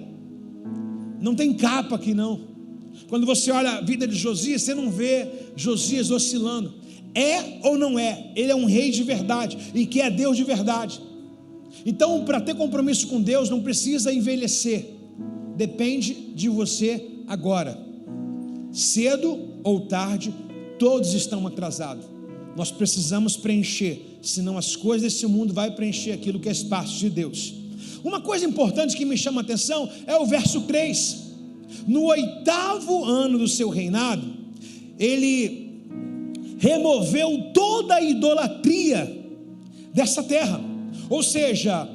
Não tem capa aqui não. Quando você olha a vida de Josias, você não vê Josias oscilando. É ou não é? Ele é um rei de verdade e que é Deus de verdade. Então, para ter compromisso com Deus, não precisa envelhecer. Depende de você agora. Cedo ou tarde, todos estão atrasados. Nós precisamos preencher, senão as coisas desse mundo vai preencher aquilo que é espaço de Deus. Uma coisa importante que me chama a atenção é o verso 3. No 8º ano do seu reinado, ele removeu toda a idolatria dessa terra. Ou seja,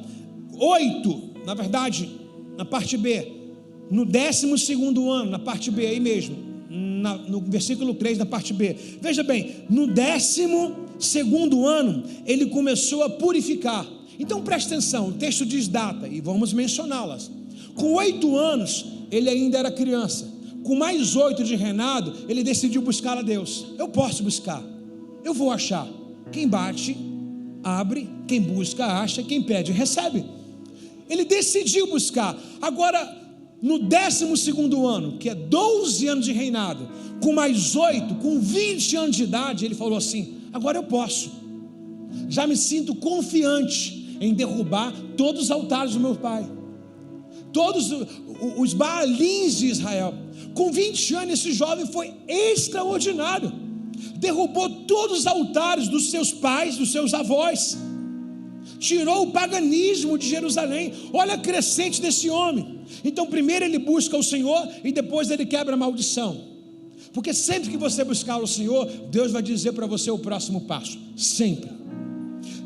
8, na verdade, na parte B, no 12º ano, na parte B, aí mesmo, no versículo 3 da parte B, veja bem, no 12º ano, ele começou a purificar. Então preste atenção, o texto diz data, e vamos mencioná-las. Com 8 anos, ele ainda era criança. com mais 8 de reinado, ele decidiu buscar a Deus. Eu posso buscar, eu vou achar. Quem bate, abre. Quem busca, acha. Quem pede, recebe. Ele decidiu buscar. Agora, no 12º ano, que é 12 anos de reinado, com mais 8, com 20 anos de idade, ele falou assim: agora eu posso. Já me sinto confiante em derrubar todos os altares do meu pai, todos os Baalins de Israel. Com 20 anos, esse jovem foi extraordinário. Derrubou todos os altares dos seus pais, dos seus avós. Tirou o paganismo de Jerusalém. Olha a crescente desse homem. Então primeiro ele busca o Senhor e depois ele quebra a maldição. Porque sempre que você buscar o Senhor, Deus vai dizer para você o próximo passo. Sempre.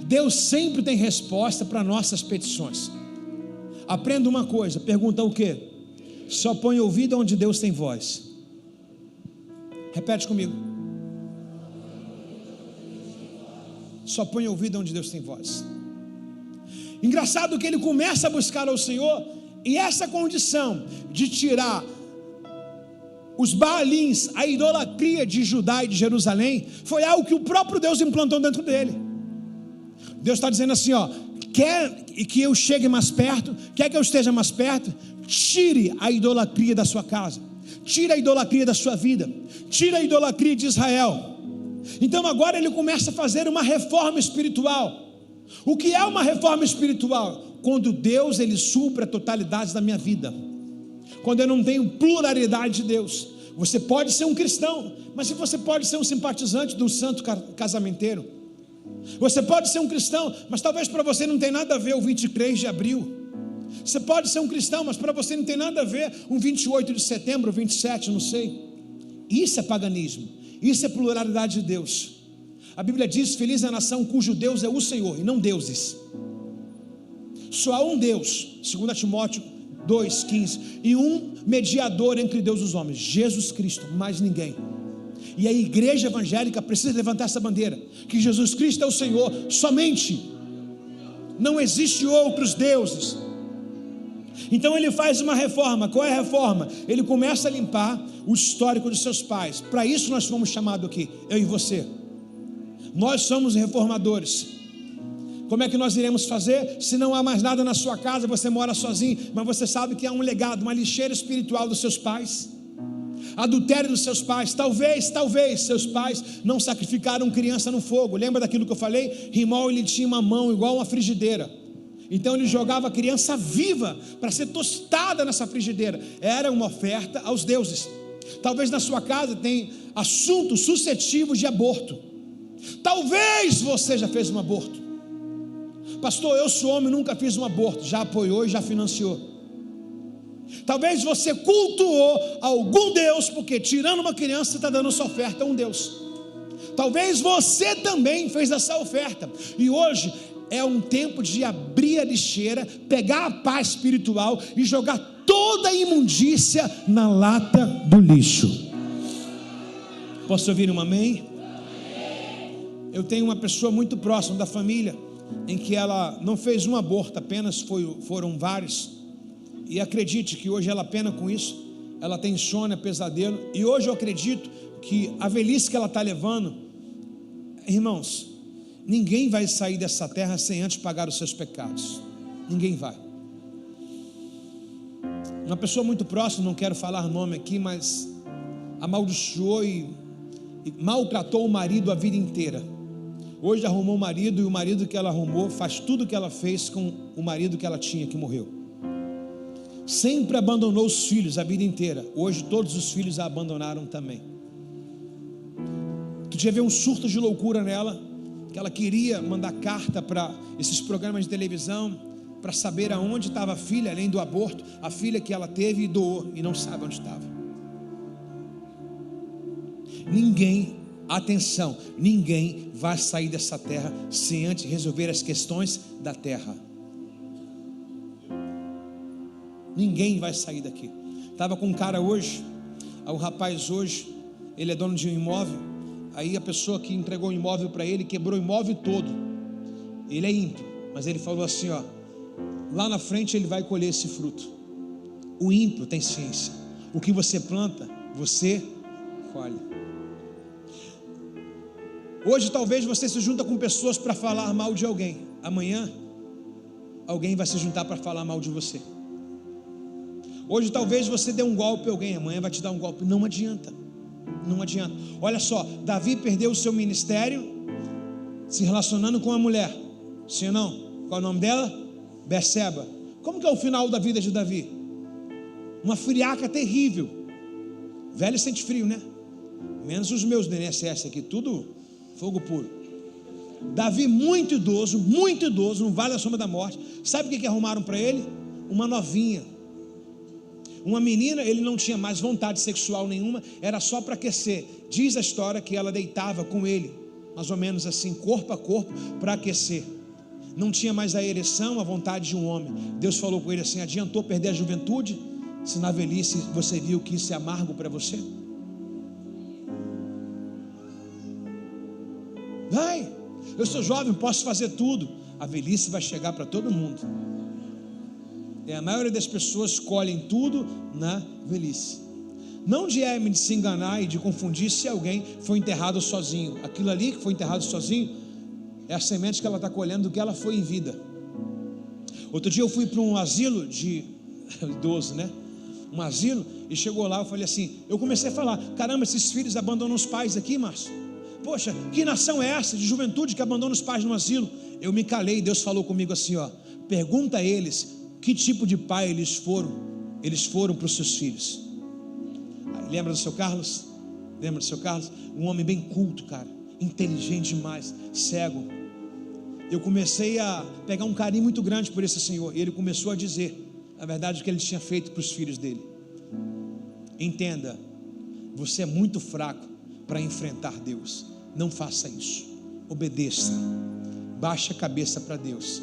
Deus sempre tem resposta para nossas petições. Aprenda uma coisa, pergunta o quê? Só põe ouvido onde Deus tem voz. Repete comigo. Só põe ouvido onde Deus tem voz. Engraçado que ele começa a buscar ao Senhor, e essa condição de tirar os Baalins, a idolatria de Judá e de Jerusalém, foi algo que o próprio Deus implantou dentro dele. Deus está dizendo assim, ó: quer que eu chegue mais perto, quer que eu esteja mais perto, tire a idolatria da sua casa, tire a idolatria da sua vida, tire a idolatria de Israel. Então agora ele começa a fazer uma reforma espiritual. O que é uma reforma espiritual? Quando Deus ele supra a totalidade da minha vida, quando eu não tenho pluralidade de Deus. Você pode ser um cristão, mas você pode ser um simpatizante do santo casamenteiro. Você pode ser um cristão, mas talvez para você não tenha nada a ver o 23 de abril. Você pode ser um cristão, mas para você não tem nada a ver um 28 de setembro, 27, não sei. Isso é paganismo, isso é pluralidade de Deus. A Bíblia diz: feliz é a nação cujo Deus é o Senhor, e não deuses. Só há um Deus, 2 Timóteo 2,15, e um mediador entre Deus e os homens, Jesus Cristo, mais ninguém. E a igreja evangélica precisa levantar essa bandeira, que Jesus Cristo é o Senhor, somente. Não existe outros deuses. Então ele faz uma reforma. Qual é a reforma? Ele começa a limpar o histórico dos seus pais. Para isso nós fomos chamados aqui, eu e você. Nós somos reformadores. Como é que nós iremos fazer? Se não há mais nada na sua casa, você mora sozinho, mas você sabe que há um legado, uma lixeira espiritual dos seus pais, adultério dos seus pais. Talvez seus pais não sacrificaram criança no fogo. Lembra daquilo que eu falei? Rimol, ele tinha uma mão igual uma frigideira. Então ele jogava a criança viva para ser tostada nessa frigideira. Era uma oferta aos deuses. Talvez na sua casa tenha assuntos suscetíveis de aborto. Talvez você já fez um aborto. Pastor, eu sou homem, nunca fiz um aborto. Já apoiou e já financiou. Talvez você cultuou algum Deus, porque tirando uma criança, você está dando sua oferta a um Deus. Talvez você também fez essa oferta, e hoje é um tempo de abrir a lixeira, pegar a paz espiritual e jogar toda a imundícia na lata do lixo. Posso ouvir um amém? Eu tenho uma pessoa muito próxima da família, em que ela não fez um aborto, apenas foram vários. E acredite que hoje ela pena com isso. Ela tem insônia, pesadelo. E hoje eu acredito que a velhice que ela está levando, irmãos, ninguém vai sair dessa terra sem antes pagar os seus pecados. Ninguém vai. Uma pessoa muito próxima, não quero falar nome aqui, mas amaldiçoou e maltratou o marido a vida inteira. Hoje arrumou o marido, e o marido que ela arrumou faz tudo o que ela fez com o marido que ela tinha, que morreu. Sempre abandonou os filhos a vida inteira. Hoje todos os filhos a abandonaram também. Tu já viu um surto de loucura nela, que ela queria mandar carta para esses programas de televisão, para saber aonde estava a filha, além do aborto, a filha que ela teve e doou, e não sabe onde estava. Ninguém, atenção, ninguém vai sair dessa terra sem antes resolver as questões da terra. Ninguém vai sair daqui. Estava com um cara hoje, o rapaz hoje, ele é dono de um imóvel. Aí a pessoa que entregou o imóvel para ele quebrou o imóvel todo. Ele é ímpio, mas ele falou assim, ó: lá na frente ele vai colher esse fruto. O ímpio tem ciência, O que você planta, você colhe. Hoje talvez você se junta com pessoas para falar mal de alguém. Amanhã alguém vai se juntar para falar mal de você. Hoje talvez você dê um golpe a alguém, amanhã vai te dar um golpe. Não adianta. Não adianta. Olha só, Davi perdeu o seu ministério se relacionando com a mulher. Sim ou não? Qual é o nome dela? Betseba. Como que é o final da vida de Davi? Uma friaca terrível. Velho sente frio, né? Menos os meus do INSS aqui, tudo fogo puro. Davi muito idoso, no vale da sombra da morte. Sabe o que arrumaram para ele? Uma novinha. Uma menina, ele não tinha mais vontade sexual nenhuma, era só para aquecer. Diz a história que ela deitava com ele, mais ou menos assim, corpo a corpo, para aquecer. Não tinha mais a ereção, a vontade de um homem. Deus falou com ele assim: adiantou perder a juventude, se na velhice você viu que isso é amargo para você? Vai, eu sou jovem, posso fazer tudo. A velhice vai chegar para todo mundo. A maioria das pessoas escolhem tudo na velhice. Não de se enganar e de confundir se alguém foi enterrado sozinho. Aquilo ali que foi enterrado sozinho é a semente que ela está colhendo do que ela foi em vida. Outro dia eu fui para um asilo de idoso, né? Um asilo, e chegou lá, eu falei assim, eu comecei a falar: caramba, esses filhos abandonam os pais aqui, Márcio. Poxa, que nação é essa de juventude que abandona os pais no asilo? Eu me calei e Deus falou comigo assim, ó: pergunta a eles que tipo de pai eles foram para os seus filhos. Lembra do seu Carlos? Lembra do seu Carlos? Um homem bem culto, cara, inteligente demais, cego. Eu comecei a pegar um carinho muito grande por esse senhor, e ele começou a dizer a verdade que ele tinha feito para os filhos dele. Entenda, você é muito fraco para enfrentar Deus. Não faça isso. Obedeça, baixe a cabeça para Deus,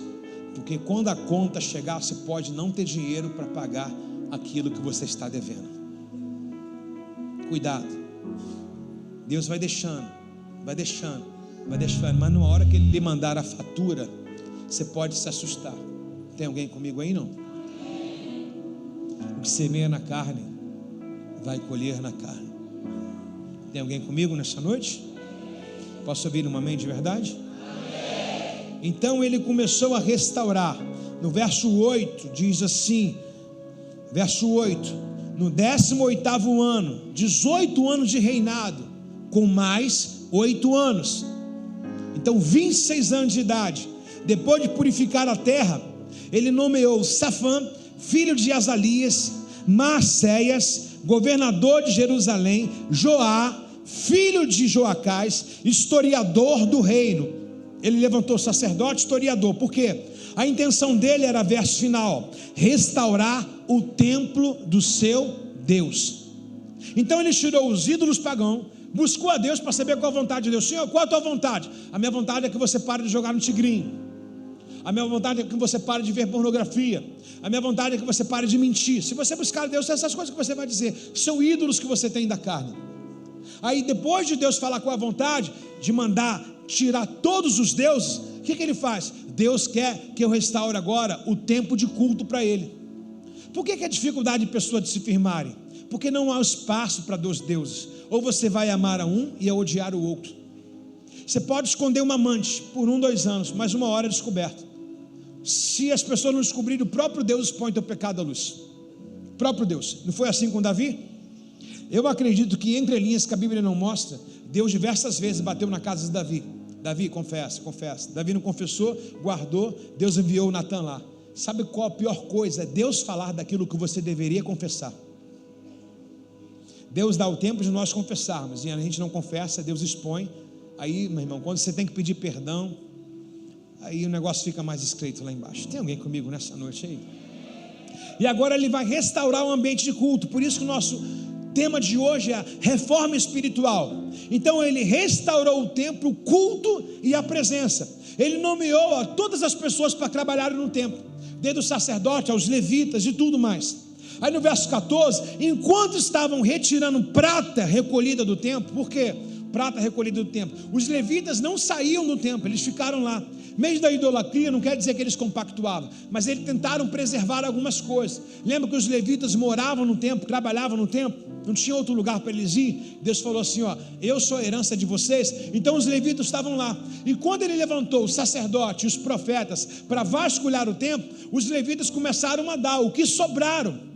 porque quando a conta chegar, você pode não ter dinheiro para pagar aquilo que você está devendo. Cuidado. Deus vai deixando, mas na hora que Ele lhe mandar a fatura, você pode se assustar. Tem alguém comigo aí, não? O que semeia na carne, vai colher na carne. Tem alguém comigo nessa noite? Posso ouvir um amém de verdade? Então ele começou a restaurar. No verso 8 diz assim, verso 8: no 18º ano, 18 anos de reinado, com mais 8 anos, então 26 anos de idade, depois de purificar a terra, ele nomeou Safã, filho de Azalias, Maacéias, governador de Jerusalém, Joá, filho de Joacás, historiador do reino. Ele levantou sacerdote, historiador. Por quê? A intenção dele era, verso final, restaurar o templo do seu Deus. Então ele tirou os ídolos pagãos, buscou a Deus para saber qual a vontade de Deus. Senhor, qual a tua vontade? A minha vontade é que você pare de jogar no tigrinho. A minha vontade é que você pare de ver pornografia. A minha vontade é que você pare de mentir. Se você buscar a Deus, essas coisas que você vai dizer são ídolos que você tem da carne. Aí depois de Deus falar com a vontade de mandar tirar todos os deuses, o que ele faz? Deus quer que eu restaure agora o tempo de culto para Ele. Por que a dificuldade de pessoas de se firmarem? Porque não há espaço para 2 deuses. Ou você vai amar a um e odiar o outro. Você pode esconder uma amante por 1, 2 anos, mas uma hora é descoberto. Se as pessoas não descobrirem, o próprio Deus expõe teu pecado à luz. O próprio Deus. Não foi assim com Davi? Eu acredito que entre linhas que a Bíblia não mostra, Deus diversas vezes bateu na casa de Davi. Davi, confessa. Davi não confessou, guardou, Deus enviou o Natan lá. Sabe qual a pior coisa? É Deus falar daquilo que você deveria confessar. Deus dá o tempo de nós confessarmos, e a gente não confessa, Deus expõe. Aí, meu irmão, quando você tem que pedir perdão, aí o negócio fica mais estreito lá embaixo. Tem alguém comigo nessa noite aí? E agora ele vai restaurar o ambiente de culto. Por isso que o nosso tema de hoje é a reforma espiritual. Então ele restaurou o templo, o culto e a presença. Ele nomeou a todas as pessoas para trabalharem no templo, desde o sacerdote aos levitas e tudo mais. Aí no verso 14, enquanto estavam retirando prata recolhida do templo, por quê? prata recolhida do templo. Os levitas não saíam do templo, eles ficaram lá. Meio da idolatria não quer dizer que eles compactuavam, mas eles tentaram preservar algumas coisas. Lembra que os levitas moravam no templo, trabalhavam no templo, não tinha outro lugar para eles ir? Deus falou assim, ó, eu sou a herança de vocês. Então os levitas estavam lá, e quando ele levantou o sacerdote e os profetas para vasculhar o templo, os levitas começaram a dar o que sobraram,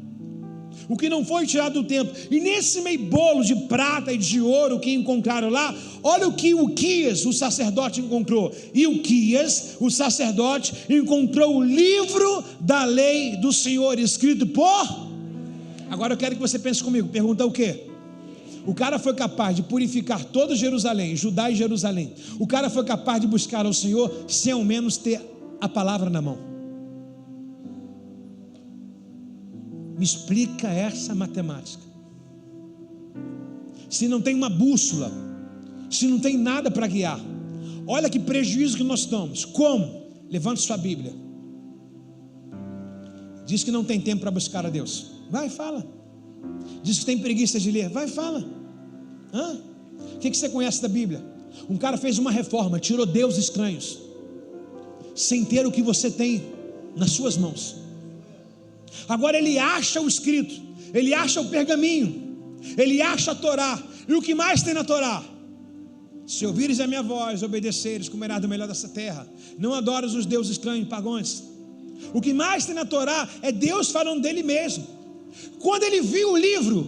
o que não foi tirado do templo. E nesse meio bolo de prata e de ouro que encontraram lá, olha o que Uquias, o sacerdote, encontrou. E Uquias, o sacerdote, encontrou o livro da lei do Senhor, escrito por... Agora eu quero que você pense comigo, pergunta o quê? O cara foi capaz de purificar todo Jerusalém, Judá e Jerusalém. O cara foi capaz de buscar ao Senhor sem ao menos ter a palavra na mão. Me explica essa matemática. Se não tem uma bússola, se não tem nada para guiar, olha que prejuízo que nós estamos. Como? Levante sua Bíblia. Diz que não tem tempo para buscar a Deus. Vai, fala. Diz que tem preguiça de ler. Vai, fala. O que você conhece da Bíblia? Um cara fez uma reforma, tirou deuses estranhos, sem ter o que você tem nas suas mãos. Agora ele acha o escrito, ele acha o pergaminho, ele acha a Torá. E o que mais tem na Torá? Se ouvires a minha voz, obedeceres, comerás do melhor dessa terra. Não adoras os deuses estranhos, pagões. O que mais tem na Torá é Deus falando dele mesmo. Quando ele viu o livro,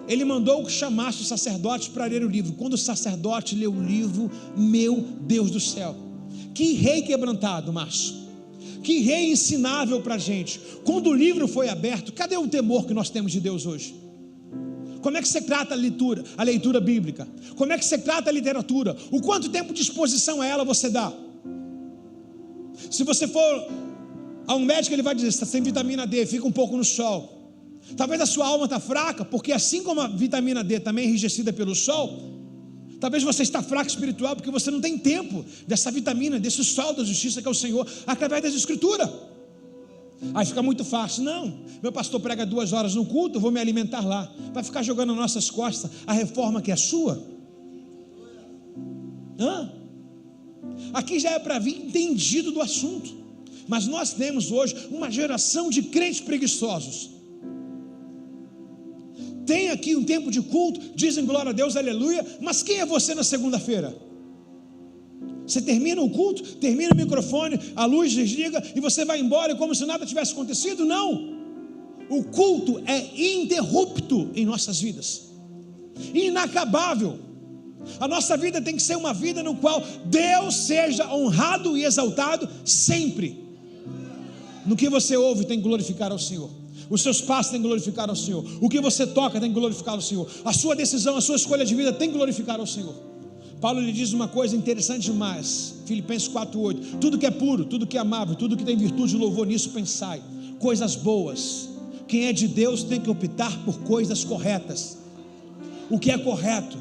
ele mandou que chamasse os sacerdotes para ler o livro. Quando o sacerdote leu o livro, meu Deus do céu, que rei quebrantado, macho. Que rei ensinável para a gente. Quando o livro foi aberto, cadê o temor que nós temos de Deus hoje? Como é que você trata a leitura bíblica? Como é que você trata a literatura? O quanto tempo de exposição a ela você dá? Se você for a um médico, ele vai dizer, você está sem vitamina D, fica um pouco no sol. Talvez a sua alma está fraca, porque assim como a vitamina D também é enrijecida pelo sol, talvez você está fraco espiritual, porque você não tem tempo dessa vitamina, desse sol da justiça que é o Senhor, através das escrituras. Aí fica muito fácil. Não, meu pastor prega 2 horas no culto, eu vou me alimentar lá. Vai ficar jogando nas nossas costas a reforma que é sua? Aqui já é para vir entendido do assunto. Mas nós temos hoje uma geração de crentes preguiçosos. Tem aqui um tempo de culto, dizem glória a Deus, aleluia, mas quem é você na segunda-feira? Você termina o culto, termina o microfone, a luz desliga e você vai embora como se nada tivesse acontecido? Não, o culto é ininterrupto em nossas vidas, inacabável. A nossa vida tem que ser uma vida no qual Deus seja honrado e exaltado sempre. No que você ouve tem que glorificar ao Senhor. Os seus passos têm que glorificar ao Senhor. O que você toca tem que glorificar ao Senhor. A sua decisão, a sua escolha de vida tem que glorificar ao Senhor. Paulo lhe diz uma coisa interessante demais, Filipenses 4:8. Tudo que é puro, tudo que é amável, tudo que tem virtude e louvor, nisso pensai. Coisas boas. Quem é de Deus tem que optar por coisas corretas. O que é correto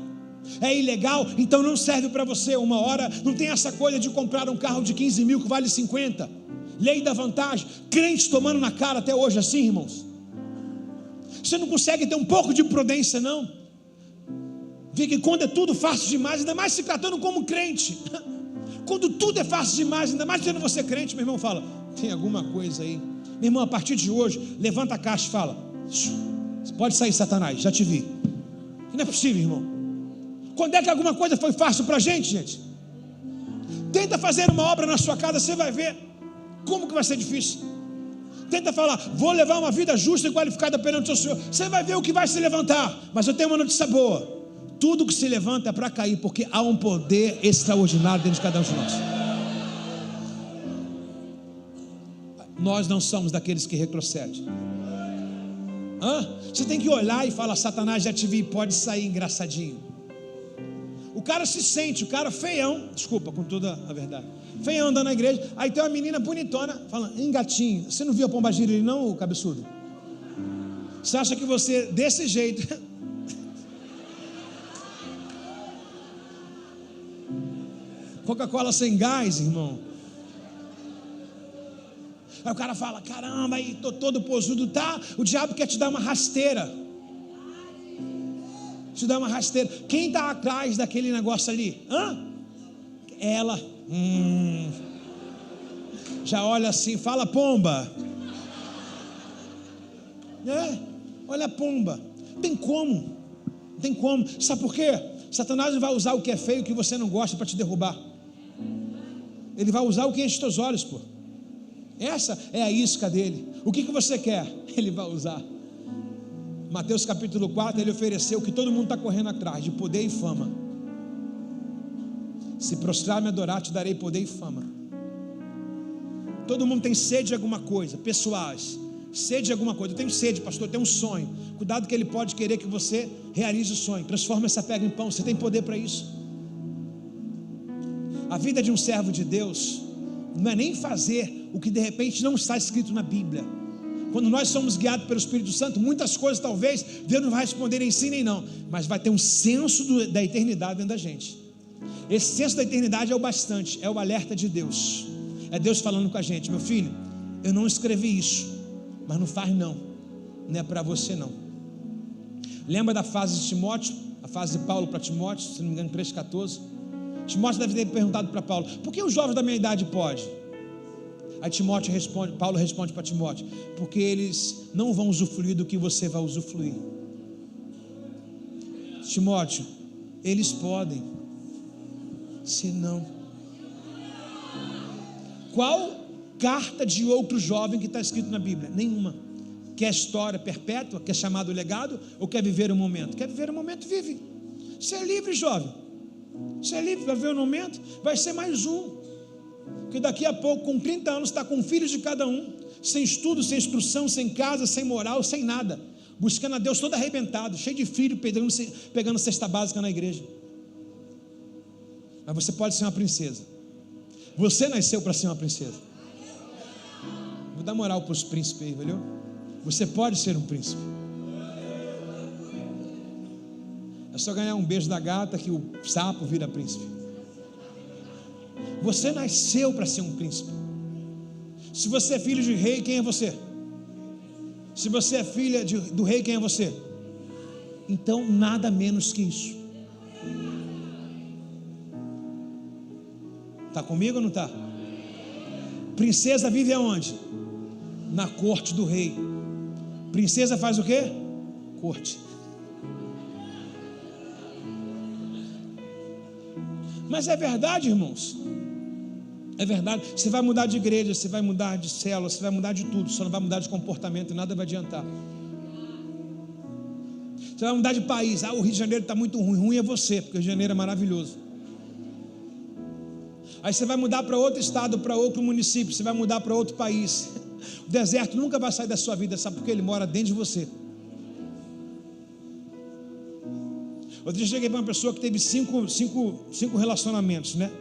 é ilegal, então não serve para você. Uma hora, não tem essa coisa de comprar um carro de 15 mil que vale 50. Lei da vantagem. Crentes tomando na cara até hoje assim, irmãos. Você não consegue ter um pouco de prudência, não? Vê que quando é tudo fácil demais, ainda mais se tratando como crente, quando tudo é fácil demais, ainda mais tendo você crente, meu irmão, fala, tem alguma coisa aí. Meu irmão, a partir de hoje, levanta a caixa e fala, pode sair, Satanás, já te vi. Não é possível, irmão. Quando é que alguma coisa foi fácil para a gente? Tenta fazer uma obra na sua casa, você vai ver como que vai ser difícil. Tenta falar, vou levar uma vida justa e qualificada perante o Senhor, você vai ver o que vai se levantar. Mas eu tenho uma notícia boa, tudo que se levanta é para cair, porque há um poder extraordinário dentro de cada um de nós. Nós não somos daqueles que retrocedem. Você tem que olhar e falar, Satanás, já te vi, pode sair, engraçadinho. O cara se sente, o cara feião, desculpa, com toda a verdade, feião andando na igreja, aí tem uma menina bonitona, falando, gatinho, você não viu a pombagira ali não, o cabeçudo? Você acha que você, desse jeito, Coca-Cola sem gás, irmão. Aí o cara fala, caramba, aí tô todo posudo, tá? O diabo quer te dar uma rasteira. Te dá uma rasteira. Quem está atrás daquele negócio ali? Ela. Já olha assim, fala pomba. Olha a pomba. Não tem como. Não tem como. Sabe por quê? Satanás vai usar o que é feio, o que você não gosta, para te derrubar. Ele vai usar o que enche os teus olhos, pô. Essa é a isca dele. O que você quer? Ele vai usar. Mateus capítulo 4, ele ofereceu o que todo mundo está correndo atrás, de poder e fama. Se prostrar e me adorar, te darei poder e fama. Todo mundo tem sede de alguma coisa, pessoais. Sede de alguma coisa. Eu tenho sede, pastor, eu tenho um sonho. Cuidado que ele pode querer que você realize o sonho. Transforma essa pedra em pão. Você tem poder para isso. A vida de um servo de Deus não é nem fazer o que de repente não está escrito na Bíblia. Quando nós somos guiados pelo Espírito Santo, muitas coisas talvez Deus não vai responder nem sim nem não, mas vai ter um senso da eternidade dentro da gente. Esse senso da eternidade é o bastante, é o alerta de Deus. É Deus falando com a gente: meu filho, eu não escrevi isso, mas não faz não é para você não. Lembra da fase de Timóteo, a fase de Paulo para Timóteo, se não me engano 3,14. Timóteo deve ter perguntado para Paulo: por que os jovens da minha idade podem? Aí Paulo responde para Timóteo: porque eles não vão usufruir do que você vai usufruir. Timóteo, eles podem, se não. Qual carta de outro jovem que está escrito na Bíblia? Nenhuma. Quer história perpétua? Quer chamado legado? Ou quer viver o momento? Quer viver o momento? Vive. Você é livre, jovem. Você é livre, vai viver o momento. Vai ser mais um. Porque daqui a pouco, com 30 anos, está com filhos de cada um, sem estudo, sem instrução, sem casa, sem moral, sem nada, buscando a Deus todo arrebentado, cheio de filho, pegando cesta básica na igreja. Mas você pode ser uma princesa. Você nasceu para ser uma princesa. Vou dar moral para os príncipes aí, valeu? Você pode ser um príncipe. É só ganhar um beijo da gata que o sapo vira príncipe. Você nasceu para ser um príncipe. Se você é filho de rei, quem é você? Se você é filha do rei, quem é você? Então nada menos que isso. Está comigo ou não está? Princesa vive aonde? Na corte do rei. Princesa faz o quê? Corte. Mas é verdade, irmãos. É verdade. Você vai mudar de igreja, você vai mudar de célula, você vai mudar de tudo, só não vai mudar de comportamento e nada vai adiantar. Você vai mudar de país. O Rio de Janeiro está muito ruim. Ruim é você, porque o Rio de Janeiro é maravilhoso. Aí você vai mudar para outro estado, para outro município, você vai mudar para outro país. O deserto nunca vai sair da sua vida, sabe por quê? Ele mora dentro de você. Outro dia eu cheguei para uma pessoa que teve cinco relacionamentos, né?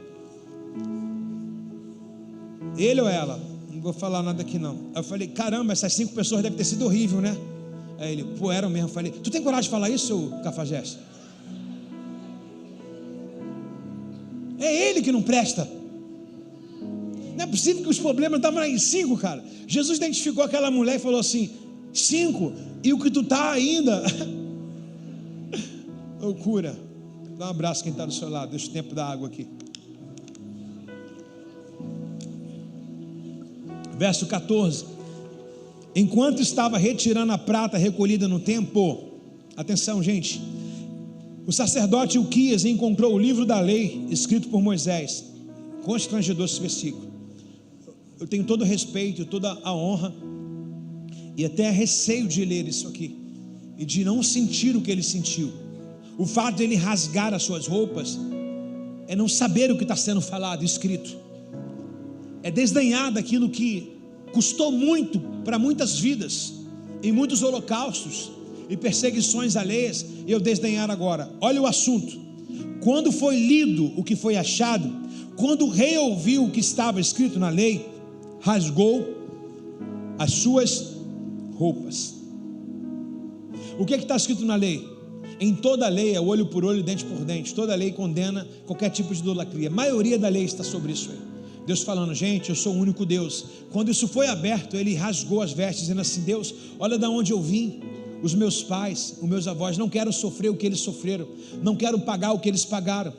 Ele ou ela? Não vou falar nada aqui não. Aí eu falei: caramba, essas 5 pessoas devem ter sido horrível, né? Aí ele: pô, eram mesmo. Eu falei: tu tem coragem de falar isso, seu cafajeste? É ele que não presta. Não é possível que os problemas estavam lá em 5, cara. Jesus identificou aquela mulher e falou assim: 5, e o que tu está ainda. Loucura. Dá um abraço quem está do seu lado. Deixa o tempo da água aqui. Verso 14. Enquanto estava retirando a prata recolhida no templo, atenção, gente, o sacerdote Ilquias encontrou o livro da lei escrito por Moisés. Constrangedor esse versículo. Eu tenho todo o respeito, toda a honra e até receio de ler isso aqui e de não sentir o que ele sentiu. O fato de ele rasgar as suas roupas é não saber o que está sendo falado, escrito. É desdenhar daquilo que custou muito para muitas vidas, em muitos holocaustos e perseguições alheias, e eu desdenhar agora. Olha o assunto. Quando foi lido o que foi achado, quando o rei ouviu o que estava escrito na lei, rasgou as suas roupas. O que está escrito na lei? Em toda a lei é olho por olho, dente por dente. Toda a lei condena qualquer tipo de idolatria. A maioria da lei está sobre isso aí. Deus falando: gente, eu sou o único Deus. Quando isso foi aberto, ele rasgou as vestes, dizendo assim: Deus, olha de onde eu vim, os meus pais, os meus avós, não quero sofrer o que eles sofreram, não quero pagar o que eles pagaram.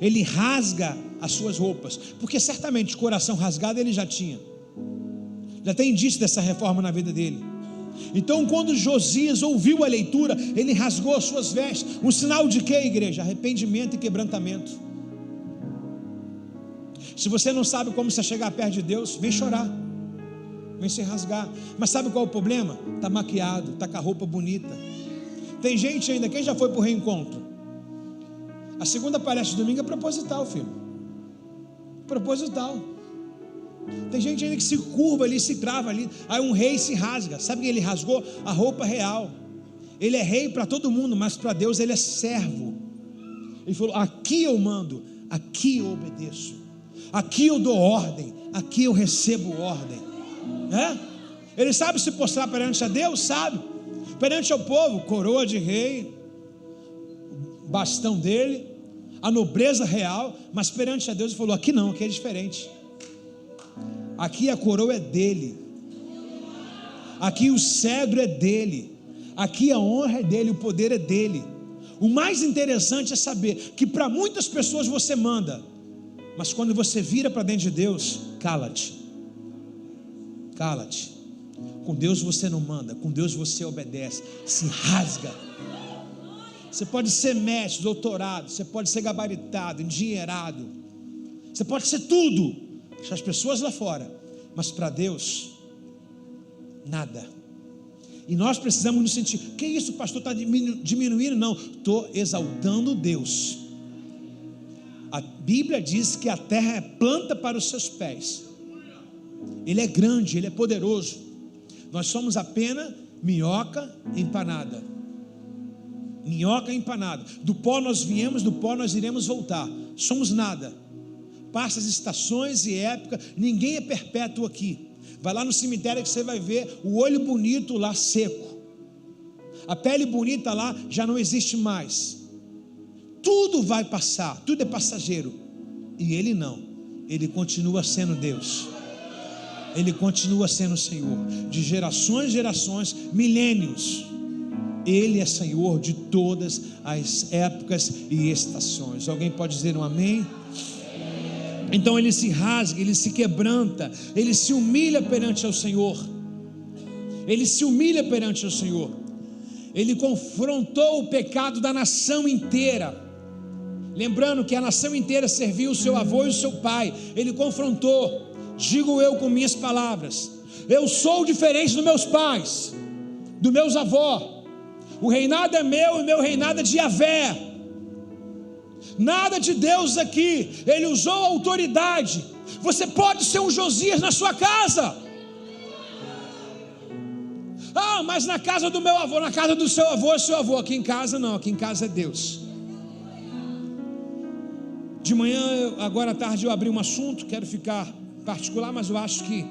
Ele rasga as suas roupas, porque certamente coração rasgado ele já tinha, já tem indício dessa reforma na vida dele. Então quando Josias ouviu a leitura, ele rasgou as suas vestes. Um sinal de quê, igreja? Arrependimento e quebrantamento. Se você não sabe como você chegar perto de Deus, vem chorar, vem se rasgar. Mas sabe qual é o problema? Está maquiado, está com a roupa bonita. Tem gente ainda, quem já foi para o reencontro? A segunda palestra de domingo é proposital, filho. Proposital. Tem gente ainda que se curva ali, se trava ali. Aí um rei se rasga. Sabe o que ele rasgou? A roupa real. Ele é rei para todo mundo, mas para Deus ele é servo. Ele falou: aqui eu mando, aqui eu obedeço, aqui eu dou ordem, aqui eu recebo ordem. Ele sabe se postrar perante a Deus? Sabe. Perante ao povo, coroa de rei, bastão dele, a nobreza real. Mas perante a Deus ele falou: aqui não, aqui é diferente. Aqui a coroa é dele, aqui o cedro é dele, aqui a honra é dele, o poder é dele. O mais interessante é saber que para muitas pessoas você manda, mas quando você vira para dentro de Deus, cala-te. Cala-te. Com Deus você não manda, com Deus você obedece, se rasga. Você pode ser mestre, doutorado, você pode ser gabaritado, endinheirado, você pode ser tudo as pessoas lá fora, mas para Deus nada. E nós precisamos nos sentir: que isso, pastor, está diminuindo? Não, estou exaltando Deus. A Bíblia diz que a terra é planta para os seus pés. Ele é grande, ele é poderoso. Nós somos apenas minhoca empanada. Minhoca empanada. Do pó nós viemos, do pó nós iremos voltar. Somos nada. Passa as estações e época, ninguém é perpétuo aqui. Vai lá no cemitério que você vai ver o olho bonito lá seco, a pele bonita lá já não existe mais. Tudo vai passar, tudo é passageiro. E ele não, ele continua sendo Deus, ele continua sendo o Senhor, de gerações em gerações, milênios. Ele é Senhor de todas as épocas e estações. Alguém pode dizer um amém? Então ele se rasga, ele se quebranta, ele se humilha perante ao Senhor. Ele se humilha perante ao Senhor. Ele confrontou o pecado da nação inteira. Lembrando que a nação inteira serviu o seu avô e o seu pai. Ele confrontou. Digo eu com minhas palavras: eu sou diferente dos meus pais, dos meus avós. O reinado é meu e meu reinado é de Yahvé. Nada de Deus aqui. Ele usou a autoridade. Você pode ser um Josias na sua casa. Ah, mas na casa do meu avô, na casa do seu avô é seu avô. Aqui em casa não, aqui em casa é Deus. De manhã, agora à tarde eu abri um assunto, quero ficar particular, mas eu acho que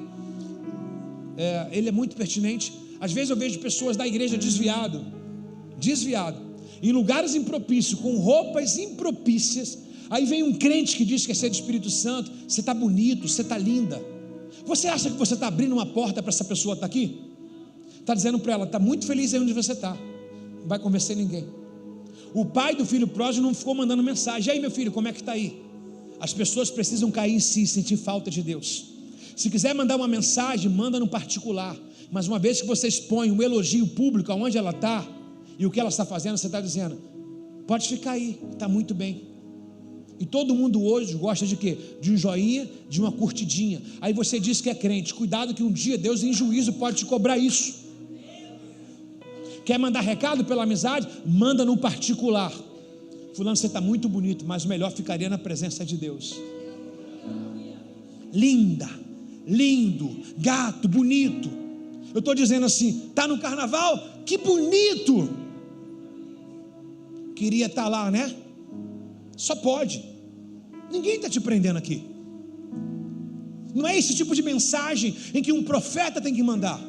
ele é muito pertinente. Às vezes eu vejo pessoas da igreja desviado, em lugares impropícios, com roupas impropícias. Aí vem um crente que diz que é ser do Espírito Santo. Você está bonito, você está linda. Você acha que você está abrindo uma porta para essa pessoa estar aqui? Está dizendo para ela: está muito feliz aí onde você está, não vai convencer ninguém. O pai do filho pródigo não ficou mandando mensagem: e aí meu filho, como é que está aí? As pessoas precisam cair em si, sentir falta de Deus. Se quiser mandar uma mensagem, manda no particular. Mas uma vez que você expõe um elogio público aonde ela está e o que ela está fazendo, você está dizendo: pode ficar aí, está muito bem. E todo mundo hoje gosta de quê? De um joinha, de uma curtidinha. Aí você diz que é crente. Cuidado que um dia Deus em juízo pode te cobrar isso. Quer mandar recado pela amizade? Manda no particular: fulano, você está muito bonito, mas melhor ficaria na presença de Deus. Linda, lindo, gato, bonito. Eu estou dizendo assim: está no carnaval? Que bonito. Queria estar lá, né? Só pode. Ninguém está te prendendo aqui. Não é esse tipo de mensagem em que um profeta tem que mandar.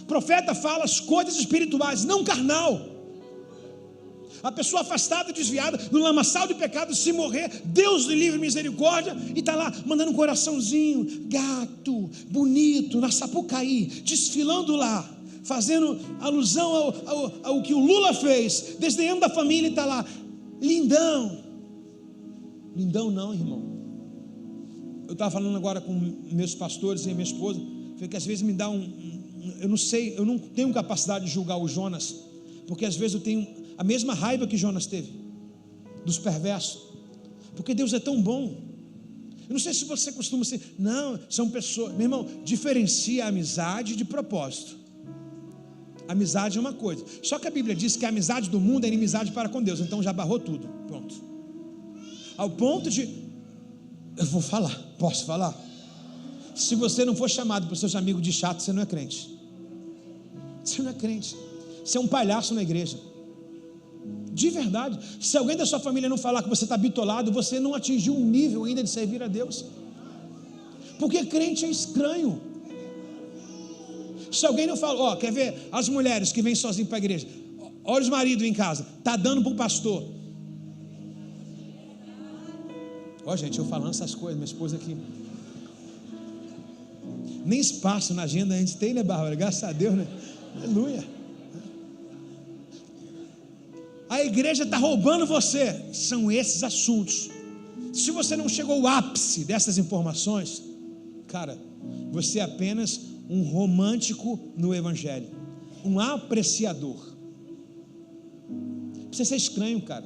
O profeta fala as coisas espirituais, não carnal. A pessoa afastada, desviada, no lamaçal de pecado, se morrer, Deus lhe livre, misericórdia, e está lá mandando um coraçãozinho, gato, bonito, na Sapucaí, desfilando lá, fazendo alusão ao que o Lula fez, desdenhando da família, e está lá, lindão. Lindão não, irmão. Eu estava falando agora com meus pastores e minha esposa, foi que às vezes me dá eu não sei, eu não tenho capacidade de julgar o Jonas, porque às vezes eu tenho a mesma raiva que Jonas teve, dos perversos, porque Deus é tão bom. Eu não sei se você costuma ser, não, são pessoas, meu irmão, diferencia a amizade de propósito. Amizade é uma coisa, só que a Bíblia diz que a amizade do mundo é inimizade para com Deus, então já barrou tudo, pronto. Ao ponto de, eu vou falar, posso falar? Se você não for chamado para os seus amigos de chato, você não é crente. Você não é crente, você é um palhaço na igreja, de verdade. Se alguém da sua família não falar que você está bitolado, você não atingiu um nível ainda de servir a Deus, porque crente é estranho. Se alguém não fala, quer ver as mulheres que vêm sozinhas para a igreja, olha os maridos em casa, está dando para o pastor. Gente, eu falando essas coisas, minha esposa aqui, nem espaço na agenda a gente tem, né, Bárbara? Graças a Deus, né? Aleluia. A igreja está roubando você. São esses assuntos. Se você não chegou ao ápice dessas informações, cara, você é apenas um romântico no evangelho, um apreciador. Precisa ser estranho, cara.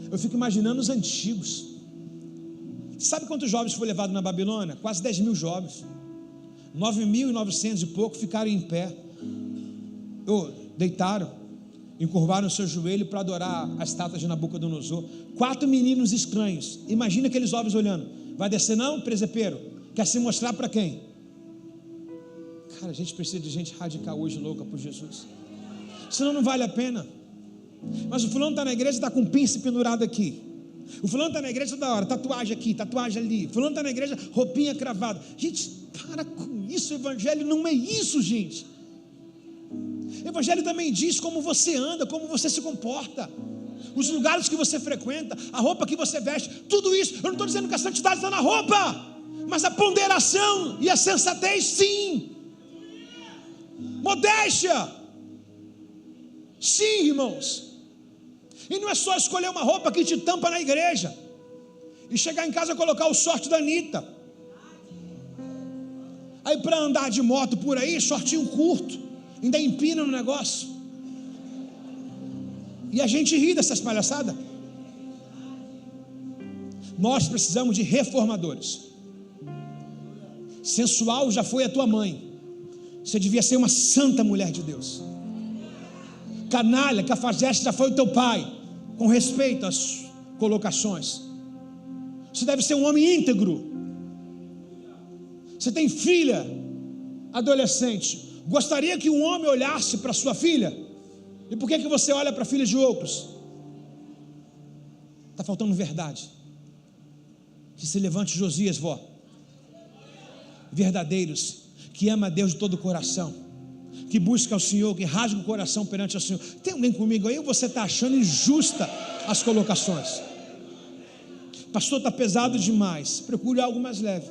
Eu fico imaginando os antigos. Sabe quantos jovens foram levados na Babilônia? Quase 10 mil jovens. 9.900 e pouco ficaram em pé, deitaram, encurvaram o seu joelho para adorar a estátua de Nabucodonosor. 4 meninos estranhos. Imagina aqueles jovens olhando. Vai descer não, presepeiro? Quer se mostrar para quem? Cara, a gente precisa de gente radical hoje, louca por Jesus, senão não vale a pena. Mas o fulano está na igreja e está com um pince pendurado aqui. O fulano está na igreja toda hora, tatuagem aqui, tatuagem ali. O fulano está na igreja, roupinha cravada. Gente, para com isso, o evangelho não é isso, gente. O evangelho também diz como você anda, como você se comporta, os lugares que você frequenta, a roupa que você veste, tudo isso. Eu não estou dizendo que a santidade está na roupa, mas a ponderação e a sensatez, sim. Modéstia, sim, irmãos. E não é só escolher uma roupa que te tampa na igreja e chegar em casa e colocar o short da Anitta. Aí para andar de moto por aí, shortinho curto, ainda empina no negócio. E a gente ri dessas palhaçadas. Nós precisamos de reformadores. Sensual já foi a tua mãe, você devia ser uma santa mulher de Deus. Canalha, cafajeste já foi o teu pai, com respeito às colocações. Você deve ser um homem íntegro. Você tem filha adolescente, gostaria que um homem olhasse para sua filha? E por que você olha para a filha de outros? Está faltando verdade. Que se levante Josias, vó, verdadeiros, que ama a Deus de todo o coração, que busca ao Senhor, que rasga o coração perante o Senhor. Tem alguém comigo aí ou você está achando injusta as colocações? Pastor, está pesado demais, procure algo mais leve.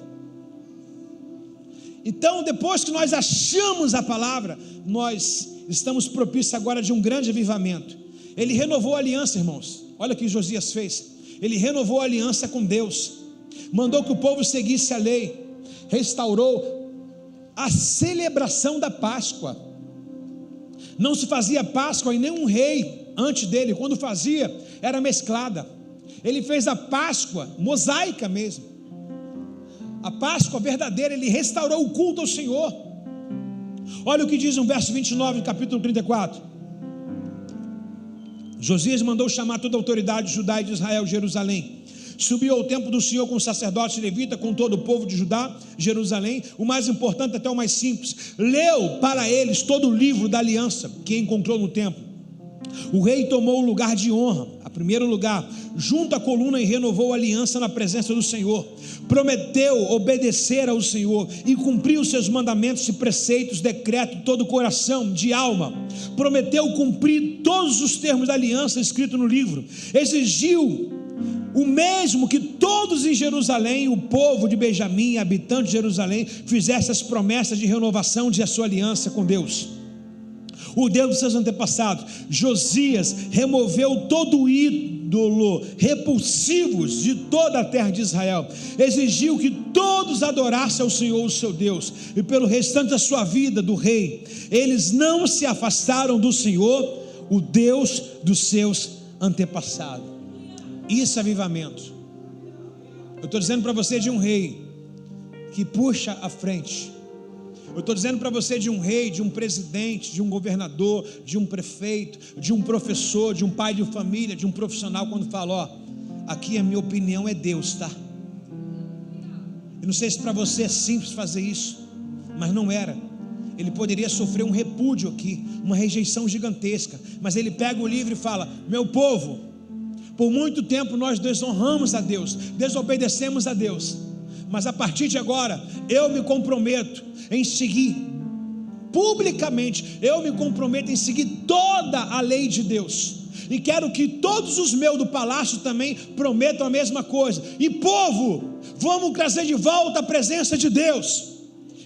Então, depois que nós achamos a palavra, nós estamos propícios agora de um grande avivamento. Ele renovou a aliança, irmãos. Olha o que Josias fez. Ele renovou a aliança com Deus, mandou que o povo seguisse a lei, restaurou a celebração da Páscoa. Não se fazia Páscoa em nenhum rei antes dele. Quando fazia, era mesclada. Ele fez a Páscoa mosaica mesmo, a Páscoa verdadeira. Ele restaurou o culto ao Senhor. Olha o que diz no verso 29 do capítulo 34. Josias mandou chamar toda a autoridade de Judá e de Israel, Jerusalém. Subiu ao templo do Senhor com os sacerdotes levitas, com todo o povo de Judá, Jerusalém, o mais importante até o mais simples. Leu para eles todo o livro da aliança que encontrou no templo. O rei tomou o lugar de honra, a primeiro lugar, junto à coluna, e renovou a aliança na presença do Senhor. Prometeu obedecer ao Senhor e cumprir os seus mandamentos e preceitos, decretos de todo o coração, de alma. Prometeu cumprir todos os termos da aliança escritos no livro. Exigiu o mesmo que todos em Jerusalém, o povo de Benjamim, habitantes de Jerusalém, fizessem as promessas de renovação de sua aliança com Deus, o Deus dos seus antepassados. Josias removeu todo o ídolo repulsivos de toda a terra de Israel, exigiu que todos adorassem ao Senhor, o seu Deus, e pelo restante da sua vida do rei, eles não se afastaram do Senhor, o Deus dos seus antepassados. Isso é avivamento. Eu estou dizendo para você de um rei que puxa à frente. Eu estou dizendo para você de um rei, de um presidente, de um governador, de um prefeito, de um professor, de um pai de família, de um profissional, quando fala, ó, aqui a minha opinião é Deus, tá? Eu não sei se para você é simples fazer isso, mas não era. Ele poderia sofrer um repúdio aqui, uma rejeição gigantesca, mas ele pega o livro e fala, meu povo, por muito tempo nós desonramos a Deus, desobedecemos a Deus, mas a partir de agora, eu me comprometo em seguir, publicamente, eu me comprometo em seguir toda a lei de Deus, e quero que todos os meus do palácio também prometam a mesma coisa, e povo, vamos trazer de volta a presença de Deus.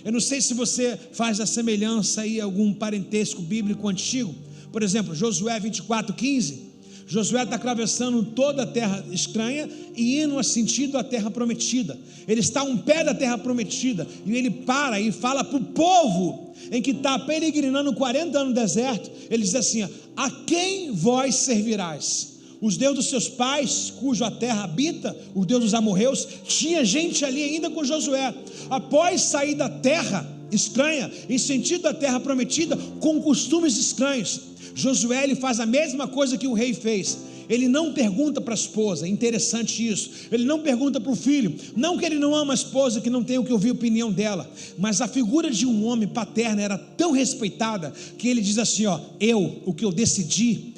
Eu não sei se você faz a semelhança aí, algum parentesco bíblico antigo, por exemplo, Josué 24:15, Josué está atravessando toda a terra estranha e indo a sentido da terra prometida. Ele está a um pé da terra prometida e ele para e fala para o povo em que está peregrinando 40 anos no deserto. Ele diz assim, a quem vós servirás? Os deuses dos seus pais, cujo a terra habita, o Deus dos amorreus. Tinha gente ali ainda com Josué, após sair da terra estranha, em sentido da terra prometida, com costumes estranhos. Josué, ele faz a mesma coisa que o rei fez. Ele não pergunta para a esposa, interessante isso, ele não pergunta para o filho, não que ele não ama a esposa, que não tenha que ouvir a opinião dela, mas a figura de um homem paterno era tão respeitada, que ele diz assim, ó, o que eu decidi,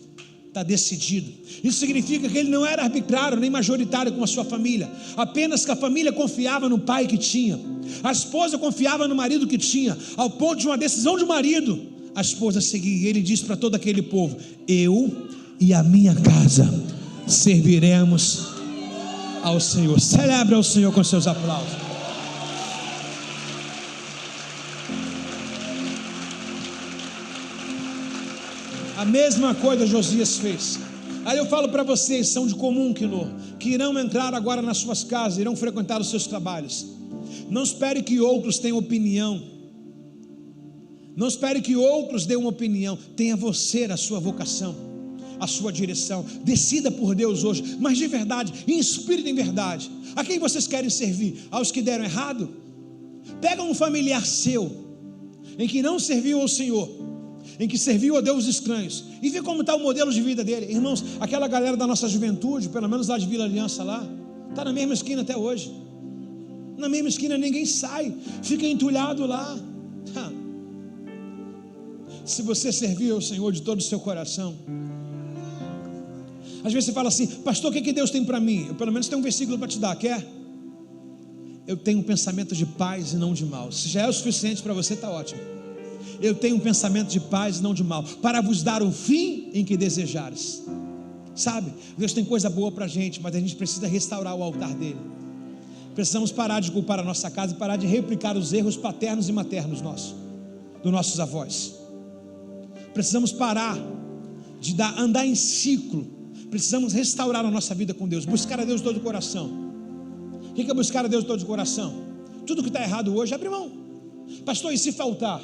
está decidido. Isso significa que ele não era arbitrário, nem majoritário com a sua família, apenas que a família confiava no pai que tinha, a esposa confiava no marido que tinha, ao ponto de uma decisão de marido, a esposa seguia, e ele diz para todo aquele povo, eu e a minha casa serviremos ao Senhor. Celebre ao Senhor com seus aplausos. A mesma coisa Josias fez. Aí eu falo para vocês, são de comum que irão entrar agora nas suas casas, irão frequentar os seus trabalhos. Não espere que outros tenham opinião, não espere que outros dêem uma opinião. Tenha você a sua vocação, a sua direção. Decida por Deus hoje, mas de verdade, em espírito e em verdade. A quem vocês querem servir? Aos que deram errado? Pega um familiar seu, em que não serviu ao Senhor, em que serviu a Deus estranhos, e vê como está o modelo de vida dele. Irmãos, aquela galera da nossa juventude, pelo menos lá de Vila Aliança lá, está na mesma esquina até hoje. Na mesma esquina ninguém sai, fica entulhado lá. Se você servir ao Senhor de todo o seu coração, às vezes você fala assim, pastor, o que Deus tem para mim? Eu pelo menos tenho um versículo para te dar, quer? Eu tenho um pensamento de paz e não de mal. Se já é o suficiente para você, está ótimo. Eu tenho um pensamento de paz e não de mal, para vos dar o fim em que desejares. Sabe, Deus tem coisa boa para a gente, mas a gente precisa restaurar o altar dele. Precisamos parar de culpar a nossa casa e parar de replicar os erros paternos e maternos dos nossos avós. Precisamos parar de andar em ciclo. Precisamos restaurar a nossa vida com Deus, buscar a Deus de todo o coração. O que é buscar a Deus de todo o coração? Tudo que está errado hoje, abre mão. Pastor, e se faltar?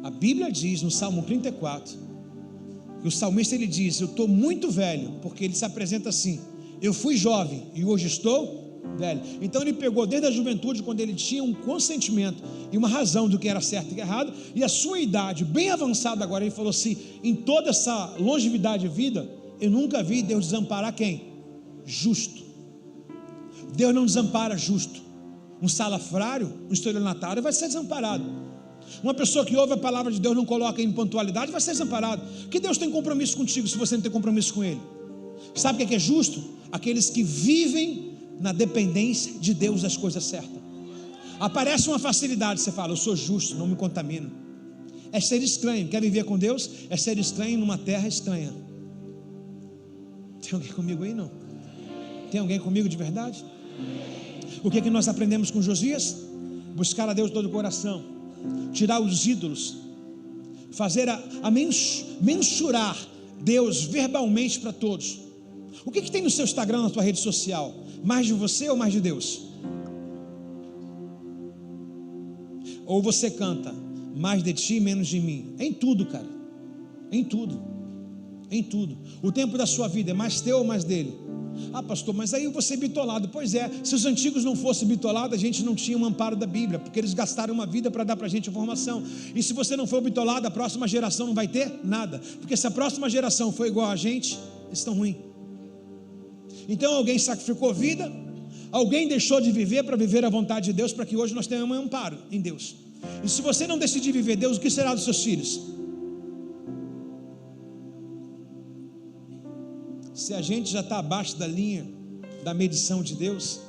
A Bíblia diz no Salmo 34, que o salmista ele diz, eu estou muito velho, porque ele se apresenta assim, eu fui jovem e hoje estou velho. Então ele pegou desde a juventude, quando ele tinha um consentimento e uma razão do que era certo e errado, e a sua idade bem avançada agora, ele falou assim, em toda essa longevidade de vida, eu nunca vi Deus desamparar quem? Justo. Deus não desampara justo. Um salafrário, um estelionatário vai ser desamparado. Uma pessoa que ouve a palavra de Deus, não coloca em pontualidade, vai ser desamparado. Que Deus tem compromisso contigo se você não tem compromisso com Ele? Sabe o que é justo? Aqueles que vivem na dependência de Deus das coisas certas. Aparece uma facilidade, você fala, eu sou justo, não me contamino. É ser estranho. Quer viver com Deus? É ser estranho numa terra estranha. Tem alguém comigo aí? Não. Tem alguém comigo de verdade? O que nós aprendemos com Josias? Buscar a Deus de todo o coração, tirar os ídolos, fazer mensurar Deus verbalmente para todos. O que tem no seu Instagram, na sua rede social? Mais de você ou mais de Deus? Ou você canta mais de ti, menos de mim? Em tudo, cara, em tudo, em tudo. O tempo da sua vida é mais teu ou mais dele? Ah, pastor, mas aí eu vou ser bitolado. Pois é, se os antigos não fossem bitolados, a gente não tinha um amparo da Bíblia, porque eles gastaram uma vida para dar para a gente informação. E se você não for bitolado, a próxima geração não vai ter nada, porque se a próxima geração for igual a gente, eles estão ruins. Então alguém sacrificou vida, alguém deixou de viver para viver a vontade de Deus, para que hoje nós tenhamos um amparo em Deus. E se você não decidir viver Deus, o que será dos seus filhos? Se a gente já está abaixo da linha da medição de Deus,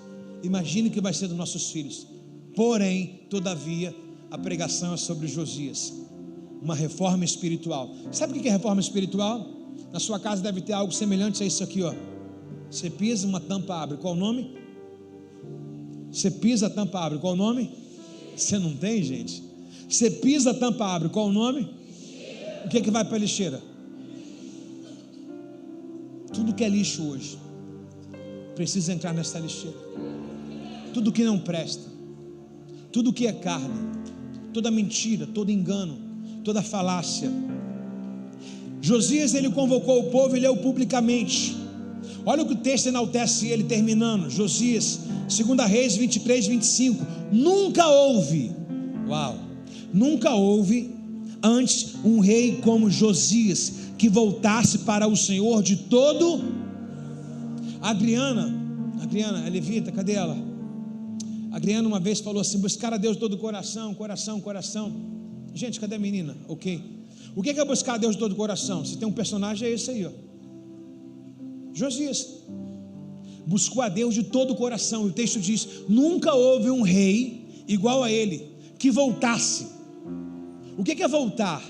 imagine o que vai ser dos nossos filhos. Porém, todavia, a pregação é sobre Josias, uma reforma espiritual. Sabe o que é reforma espiritual? Na sua casa deve ter algo semelhante a isso aqui, ó. Você pisa, uma tampa abre. Qual o nome? Você pisa, a tampa abre. Qual o nome? Você não tem, gente? Você pisa, a tampa abre. Qual o nome? O que vai para a lixeira? Tudo que é lixo hoje precisa entrar nessa lixeira. Tudo que não presta, tudo que é carne, toda mentira, todo engano, toda falácia. Josias, ele convocou o povo e leu publicamente. Olha o que o texto enaltece ele, terminando. Josias, 2 Reis 23, 25. Nunca houve antes um rei como Josias, que voltasse para o Senhor de todo. Adriana, a levita, cadê ela? Adriana uma vez falou assim: buscar a Deus de todo o coração. Gente, cadê a menina? Ok. O que é buscar a Deus de todo o coração? Se tem um personagem, é esse aí, ó. Josias buscou a Deus de todo o coração. E o texto diz: nunca houve um rei igual a ele, que voltasse. O que é voltar?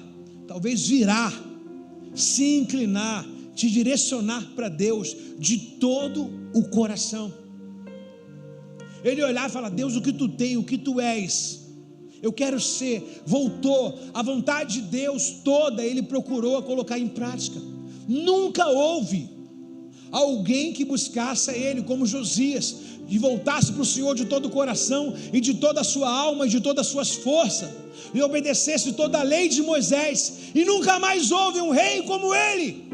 Talvez virar, se inclinar, te direcionar para Deus de todo o coração. Ele olhar e falar: Deus, o que tu tem, o que tu és, eu quero ser. Voltou, a vontade de Deus toda ele procurou colocar em prática. Nunca houve alguém que buscasse a ele como Josias, e voltasse para o Senhor de todo o coração e de toda a sua alma e de todas as suas forças, e obedecesse toda a lei de Moisés. E nunca mais houve um rei como ele.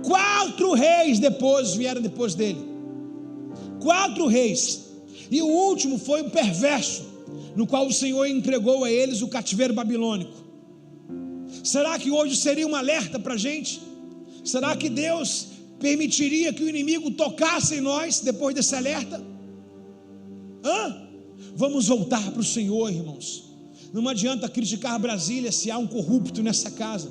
4 reis vieram depois dele, 4 reis, e o último foi um perverso, no qual o Senhor entregou a eles o cativeiro babilônico. Será que hoje seria um alerta para a gente? Será que Deus permitiria que o inimigo tocasse em nós depois desse alerta? Vamos voltar para o Senhor, irmãos. Não adianta criticar Brasília se há um corrupto nessa casa.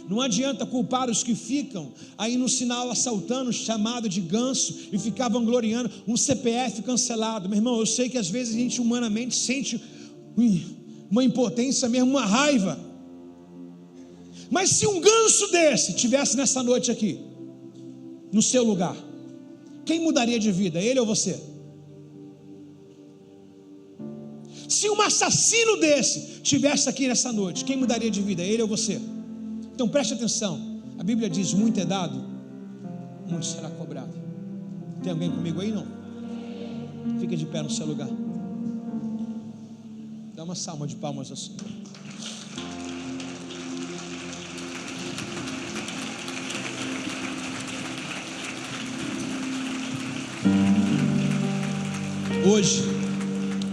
Não adianta culpar os que ficam aí no sinal assaltando, chamado de ganso, e ficar vangloriando um CPF cancelado. Meu irmão, eu sei que às vezes a gente humanamente sente uma impotência mesmo, uma raiva. Mas se um ganso desse tivesse nessa noite aqui, no seu lugar, quem mudaria de vida, ele ou você? Se um assassino desse tivesse aqui nessa noite, quem mudaria de vida, ele ou você? Então preste atenção, a Bíblia diz: muito é dado, muito será cobrado. Tem alguém comigo aí? Não? Fica de pé no seu lugar. Dá uma salva de palmas assim.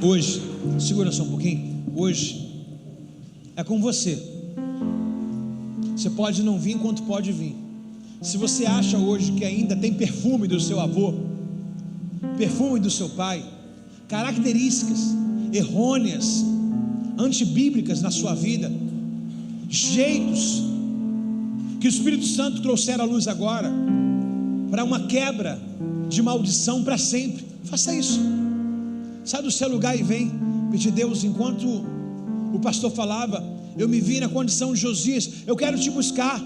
Hoje, segura só um pouquinho. Hoje é com você. Você pode não vir enquanto pode vir. Se você acha hoje que ainda tem perfume do seu avô, perfume do seu pai, características errôneas, antibíblicas na sua vida, jeitos que o Espírito Santo trouxer à luz agora, para uma quebra de maldição para sempre, faça isso. Sai do seu lugar e vem pedir: Deus, enquanto o pastor falava, eu me vi na condição de Josias, eu quero te buscar.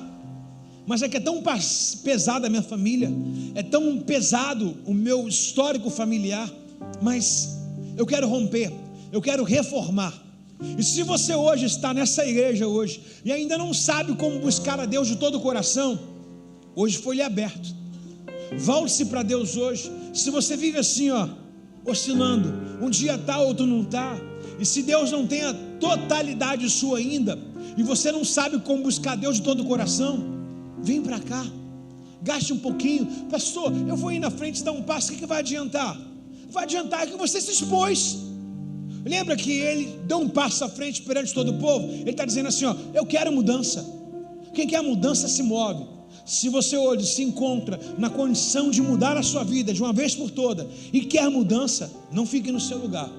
mas é que é tão pesada a minha família, é tão pesado o meu histórico familiar, mas eu quero romper, eu quero reformar. E se você hoje está nessa igreja hoje e ainda não sabe como buscar a Deus de todo o coração, hoje foi-lhe aberto. Volte-se para Deus hoje. Se você vive assim, oscilando, um dia está, outro não está, e se Deus não tem a totalidade sua ainda, e você não sabe como buscar Deus de todo o coração, vem para cá, gaste um pouquinho. Pastor, eu vou ir na frente dar um passo, o que vai adiantar? Vai adiantar que você se expôs. Lembra que ele deu um passo à frente perante todo o povo? Ele está dizendo assim, eu quero mudança. Quem quer mudança se move. Se você hoje se encontra na condição de mudar a sua vida de uma vez por toda e quer mudança, não fique no seu lugar,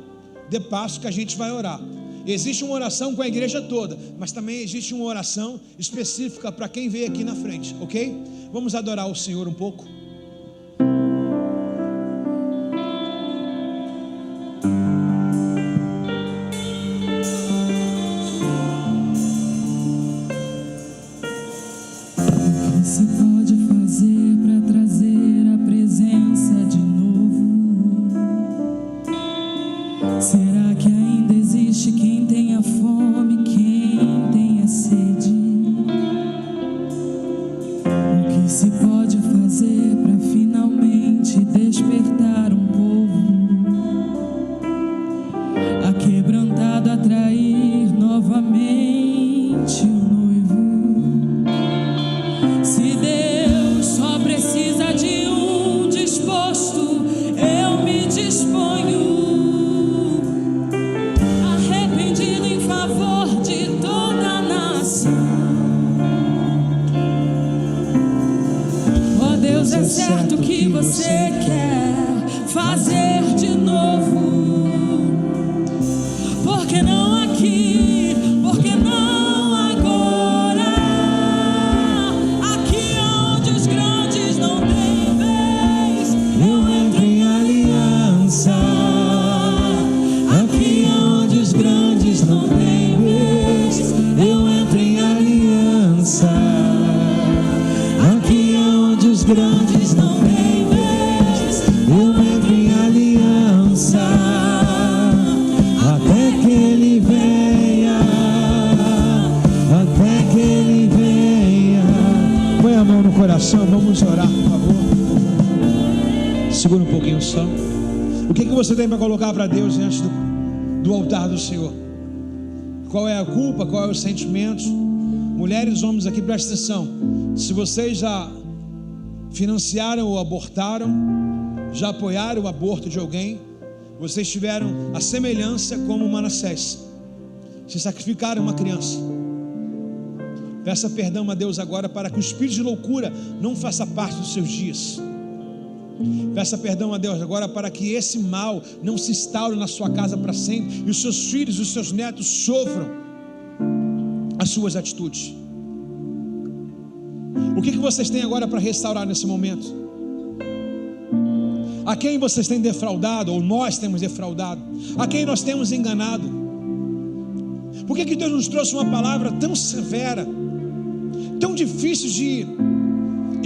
dê passo que a gente vai orar. Existe uma oração com a igreja toda, mas também existe uma oração específica para quem veio aqui na frente, ok? Vamos adorar o Senhor um pouco. Vamos orar, por favor. Segura um pouquinho só. O que você tem para colocar para Deus diante do altar do Senhor? Qual é a culpa? Qual é os sentimentos? Mulheres, homens aqui, presta atenção. Se vocês já financiaram ou abortaram, já apoiaram o aborto de alguém, vocês tiveram a semelhança como Manassés. Se sacrificaram uma criança. Peça perdão a Deus agora para que o espírito de loucura não faça parte dos seus dias. Peça perdão a Deus agora para que esse mal não se instaure na sua casa para sempre e os seus filhos e os seus netos sofram as suas atitudes. O que vocês têm agora para restaurar nesse momento? A quem vocês têm defraudado, ou nós temos defraudado? A quem nós temos enganado? Por que Deus nos trouxe uma palavra tão severa, tão difícil de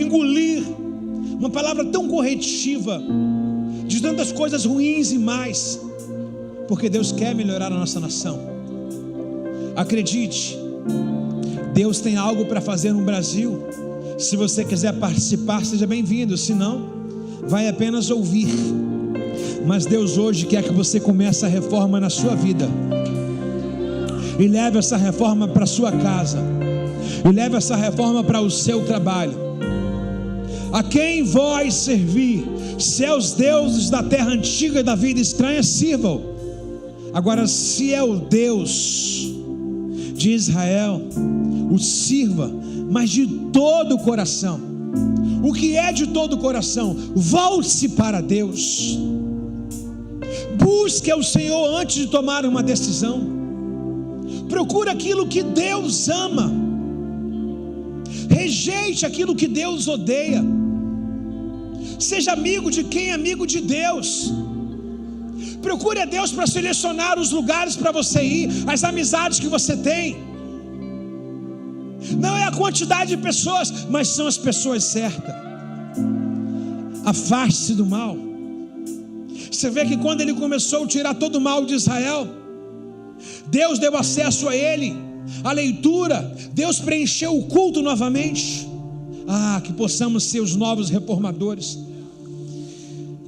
engolir, uma palavra tão corretiva, de tantas coisas ruins e mais? Porque Deus quer melhorar a nossa nação. Acredite, Deus tem algo para fazer no Brasil. Se você quiser participar, seja bem-vindo. Se não, vai apenas ouvir. Mas Deus hoje quer que você comece a reforma na sua vida e leve essa reforma para a sua casa, e leve essa reforma para o seu trabalho. A quem vós servir, se é os deuses da terra antiga e da vida estranha, sirvam. Agora, se é o Deus de Israel, o sirva, mas de todo o coração. O que é de todo o coração? Volte-se para Deus. Busque o Senhor antes de tomar uma decisão. Procure aquilo que Deus ama. Rejeite aquilo que Deus odeia. Seja amigo de quem é amigo de Deus. Procure a Deus para selecionar os lugares para você ir, as amizades que você tem. não é a quantidade de pessoas, mas são as pessoas certas. Afaste-se do mal. Você vê que quando ele começou a tirar todo o mal de Israel, Deus deu acesso a ele, a leitura, Deus preencheu o culto novamente. Que possamos ser os novos reformadores.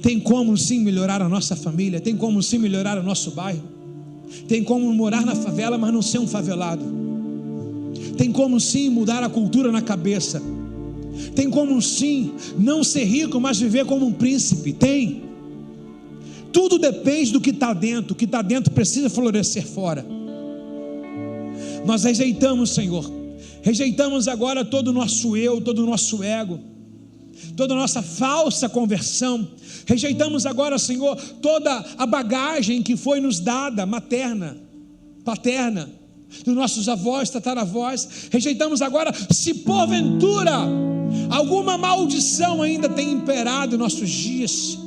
Tem como sim melhorar a nossa família, tem como sim melhorar o nosso bairro, tem como morar na favela, mas não ser um favelado, tem como sim mudar a cultura na cabeça, tem como sim não ser rico, mas viver como um príncipe. Tem. Tudo depende do que está dentro. O que está dentro precisa florescer fora. Nós rejeitamos, Senhor, rejeitamos agora todo o nosso eu, todo o nosso ego, toda a nossa falsa conversão. Rejeitamos agora, Senhor, toda a bagagem que foi nos dada, materna, paterna, dos nossos avós, tataravós. Rejeitamos agora, se porventura alguma maldição ainda tem imperado em nossos dias,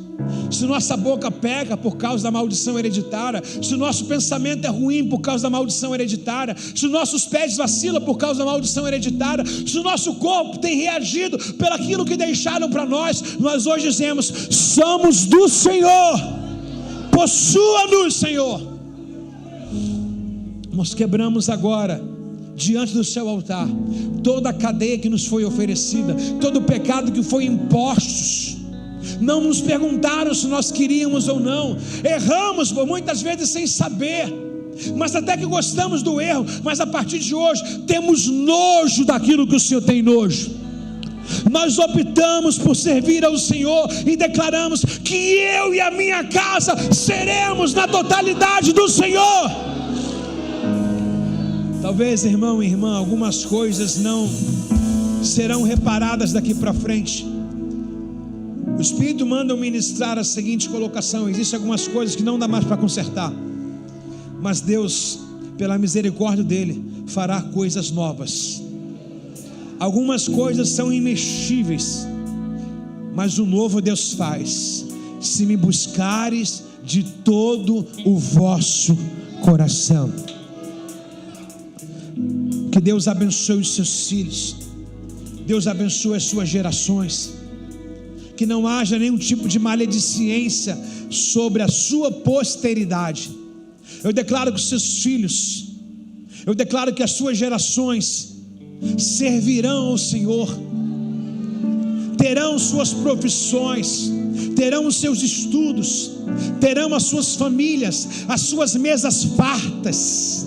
se nossa boca peca por causa da maldição hereditária, se o nosso pensamento é ruim por causa da maldição hereditária, se os nossos pés vacilam por causa da maldição hereditária, se o nosso corpo tem reagido pelaquilo que deixaram para nós, nós hoje dizemos: somos do Senhor, possua-nos, Senhor. Nós quebramos agora, diante do seu altar, toda a cadeia que nos foi oferecida, todo o pecado que foi imposto. Não nos perguntaram se nós queríamos ou não. Erramos muitas vezes sem saber, mas até que gostamos do erro. Mas a partir de hoje temos nojo daquilo que o Senhor tem nojo. Nós optamos por servir ao Senhor e declaramos que eu e a minha casa seremos na totalidade do Senhor. Talvez, irmão e irmã, algumas coisas não serão reparadas daqui para frente. O Espírito manda eu ministrar a seguinte colocação: existem algumas coisas que não dá mais para consertar, mas Deus, pela misericórdia dele, fará coisas novas. Algumas coisas são imexíveis, mas o novo Deus faz, se me buscares de todo o vosso coração. Que Deus abençoe os seus filhos, Deus abençoe as suas gerações, que não haja nenhum tipo de maledicência sobre a sua posteridade. Eu declaro que os seus filhos, eu declaro que as suas gerações servirão ao Senhor, terão suas profissões, terão os seus estudos, terão as suas famílias, as suas mesas fartas,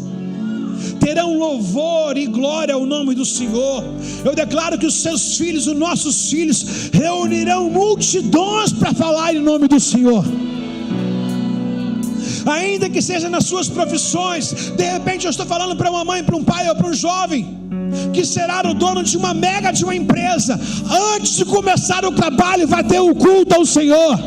terão louvor e glória ao nome do Senhor. Eu declaro que os seus filhos, os nossos filhos, reunirão multidões para falar em nome do Senhor. Ainda que seja nas suas profissões. De repente eu estou falando para uma mãe, para um pai ou para um jovem que será o dono de uma mega de uma empresa. Antes de começar o trabalho vai ter o culto ao Senhor.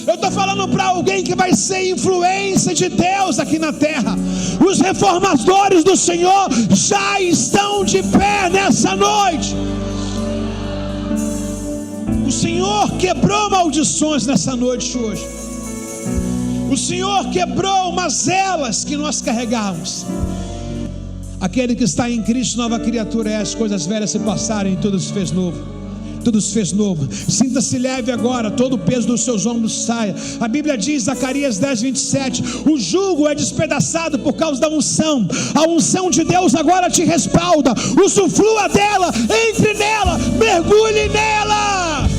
Eu estou falando para alguém que vai ser influência de Deus aqui na terra. Os reformadores do Senhor já estão de pé nessa noite. O Senhor quebrou maldições nessa noite hoje. O Senhor quebrou umas elas que nós carregávamos. Aquele que está em Cristo, nova criatura é. As coisas velhas se passaram e tudo se fez novo. Tudo se fez novo. Sinta-se leve agora, todo o peso dos seus ombros saia. A Bíblia diz, Zacarias 10:27, o jugo é despedaçado por causa da unção. A unção de Deus agora te respalda. Usufrua dela, entre nela, mergulhe nela.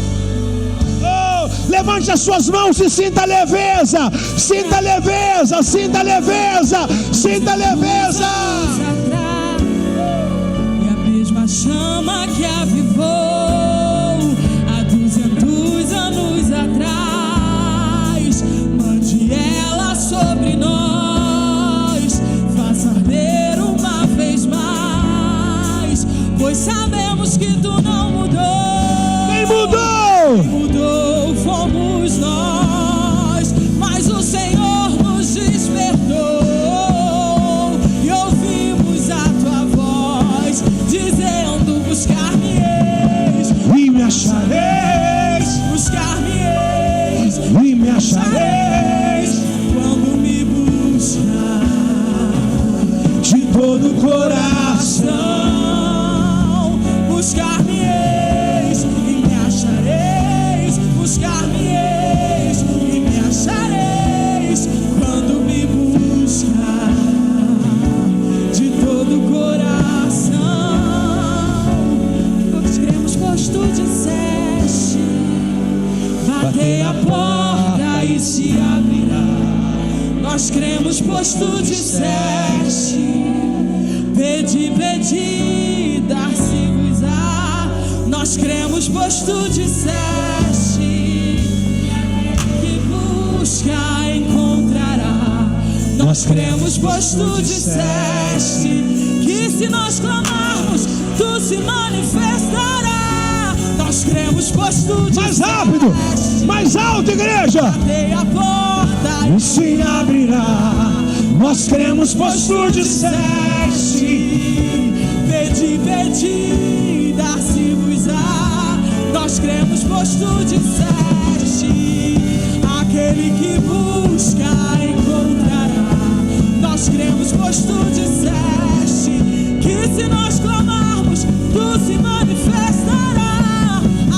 Oh, levante as suas mãos e sinta leveza. Sinta leveza, sinta leveza, sinta leveza. E a mesma chama que avivou anos atrás, mande ela sobre nós, faça arder uma vez mais, pois sabemos que tu não mudou. Quem mudou? Quem mudou fomos nós, mas o Senhor nos despertou e ouvimos a tua voz, dizendo: buscar-me-eis e me achareis. Buscar-me-eis e me achareis quando me buscar de todo o coração. Nós cremos, pois tu disseste: pedi, pedi, dar-se-vos-á. Nós cremos, pois tu disseste: que busca encontrará. Nós cremos, pois tu disseste: que se nós clamarmos, tu se manifestará. Nós cremos, pois tu disseste: mais rápido, mais alto, igreja. Batei a porta E se abrirá. Nós cremos, pois tu disseste: pedi, pedi, dar-se-vos-á. Nós cremos, pois tu disseste: aquele que busca encontrará. Nós cremos, pois tu disseste: que se nós clamarmos, tu se manifestará.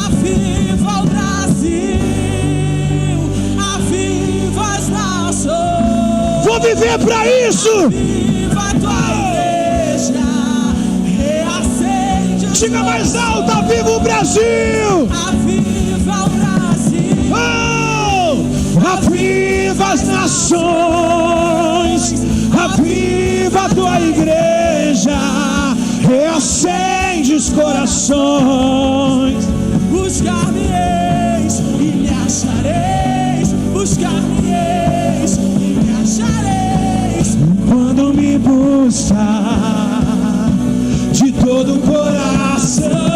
Aviva o Brasil, aviva as nações. Vou viver para isso. Aviva a tua igreja, reacende. Diga mais alto: aviva o Brasil. Aviva o Brasil. Oh, aviva as nações. Aviva a tua igreja. Reacende os corações. Buscar-me-eis e me achareis. Buscar-me-eis e me achareis. Quando me buscar de todo o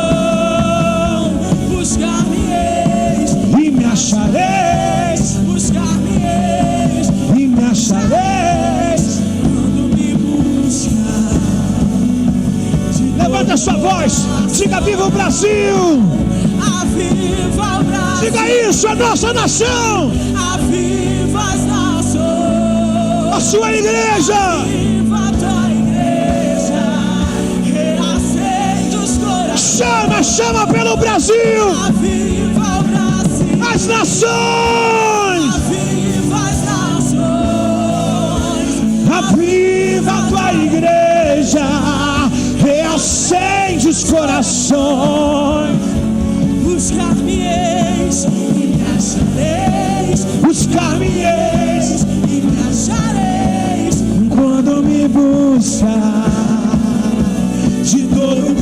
coração, Buscar-me-eis e me achareis, buscar-me-eis. e me achareis. Quando me buscar de Levanta a sua voz, diga: viva o Brasil. aviva o Brasil. Diga isso: a nossa nação, Aviva as nações. a sua igreja. Aviva a tua igreja. Reacende os corações. Chama, chama pelo Brasil. Aviva o Brasil. As nações. Aviva as nações. Aviva a tua igreja. Reacende os corações. Buscar-me-eis e me achareis. Buscar-me-eis E me achareis. quando me buscar de todo o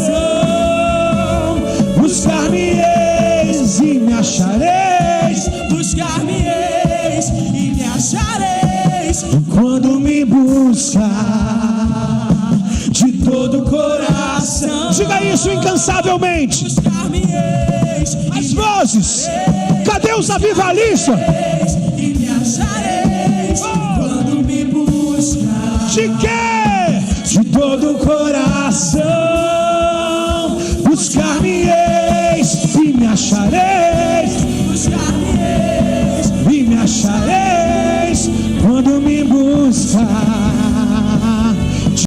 coração. Buscar-me-eis e me achareis Buscar-me-eis e me achareis. quando me buscar de todo o coração. Diga isso incansavelmente. Buscar-me-eis As vozes. Cadê os avivalistas? e me achareis. Quando me buscar. De quê? De todo o coração. Buscar-me-eis e me achareis. Buscar-me-eis E me acharei.